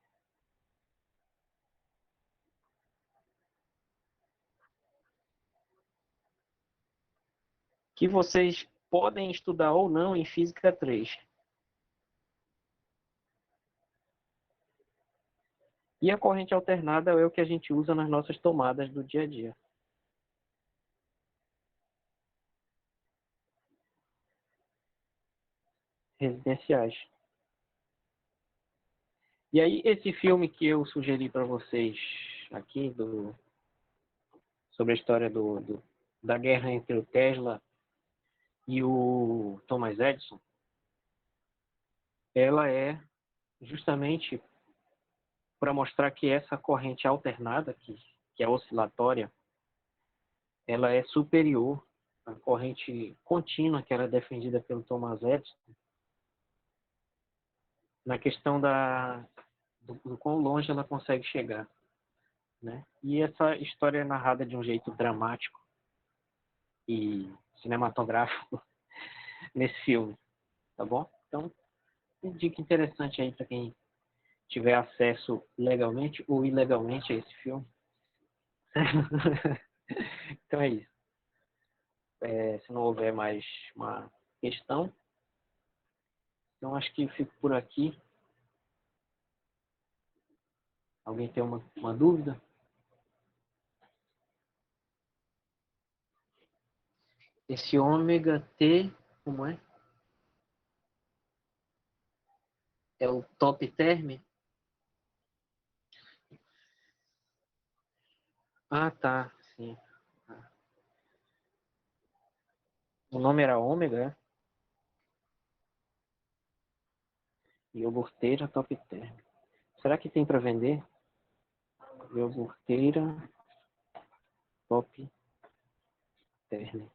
que vocês podem estudar ou não em Física 3. E a corrente alternada é o que a gente usa nas nossas tomadas do dia a dia. Residenciais. E aí, esse filme que eu sugeri para vocês aqui, sobre a história da guerra entre o Tesla e o Thomas Edison, ela é justamente para mostrar que essa corrente alternada, que é oscilatória, ela é superior à corrente contínua que era defendida pelo Thomas Edison na questão do quão longe ela consegue chegar. Né? E essa história é narrada de um jeito dramático e cinematográfico nesse filme, tá bom? Então, uma dica interessante aí para quem tiver acesso legalmente ou ilegalmente a esse filme. Então é isso. Se não houver mais uma questão, então acho que fico por aqui. Alguém tem uma dúvida? Esse ômega T, como é? É o top term? Ah, tá. Sim. O nome era ômega, é? Iogurteira top term. Será que tem para vender? Iogurteira top term.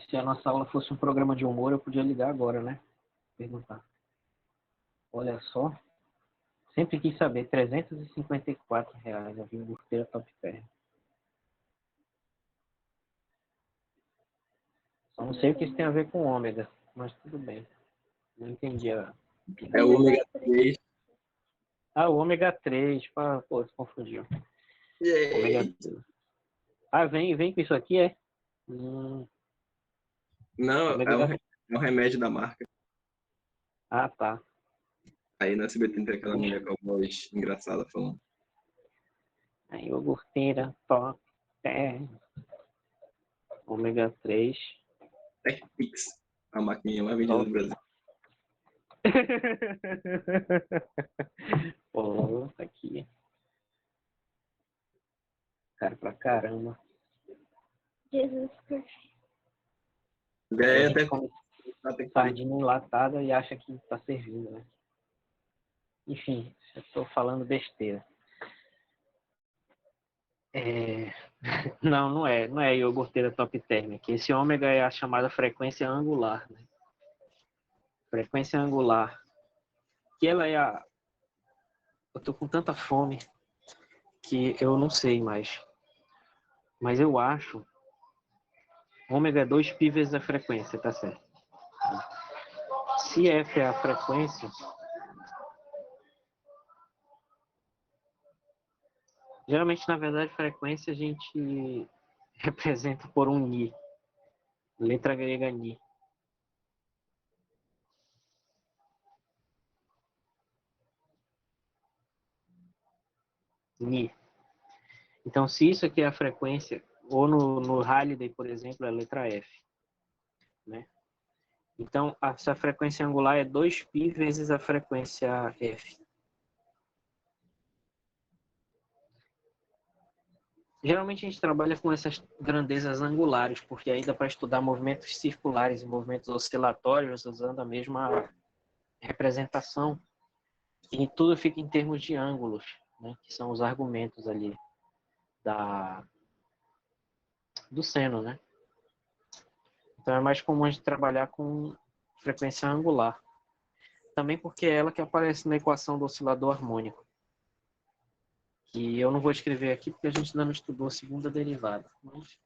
Se a nossa aula fosse um programa de humor, eu podia ligar agora, né? Perguntar. Olha só. Sempre quis saber, R$ 354 a iogurteira Top Term. Só não sei o que isso tem a ver com ômega, mas tudo bem. Não entendi. É o ômega 3. O ômega 3, pô, se confundiu. Ômega 3. Vem com isso aqui, é? Não, Ômega... é um remédio da marca. Tá. Aí na SBT tem aquela mulher com a voz engraçada falando. A iogurteira Top Term. Ômega 3. TechPix, a maquininha mais vendida no Brasil. Pô, tá aqui. Cara pra caramba. Jesus Cristo. É, A gente até come até sardinha enlatada e acha que tá servindo, né? Enfim, eu tô falando besteira. Não é iogurteira Top Term. Que esse ômega é a chamada frequência angular, né? Frequência angular. Que ela é a... Eu tô com tanta fome que eu não sei mais. Mas eu acho... Ômega é 2π vezes a frequência, tá certo? Se F é a frequência... Geralmente, na verdade, frequência a gente representa por um Ni. Letra grega Ni. Ni. Então, se isso aqui é a frequência, ou no Halliday, por exemplo, é a letra F. Né? Então, essa frequência angular é 2π vezes a frequência F. Geralmente a gente trabalha com essas grandezas angulares, porque aí dá para estudar movimentos circulares e movimentos oscilatórios usando a mesma representação. E tudo fica em termos de ângulos, né? Que são os argumentos ali do seno, né? Então é mais comum a gente trabalhar com frequência angular. Também porque é ela que aparece na equação do oscilador harmônico. Que eu não vou escrever aqui porque a gente ainda não estudou a segunda derivada. Mas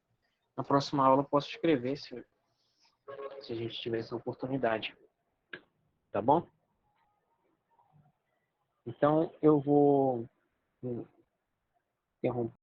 na próxima aula eu posso escrever se a gente tiver essa oportunidade. Tá bom? Então eu vou interromper.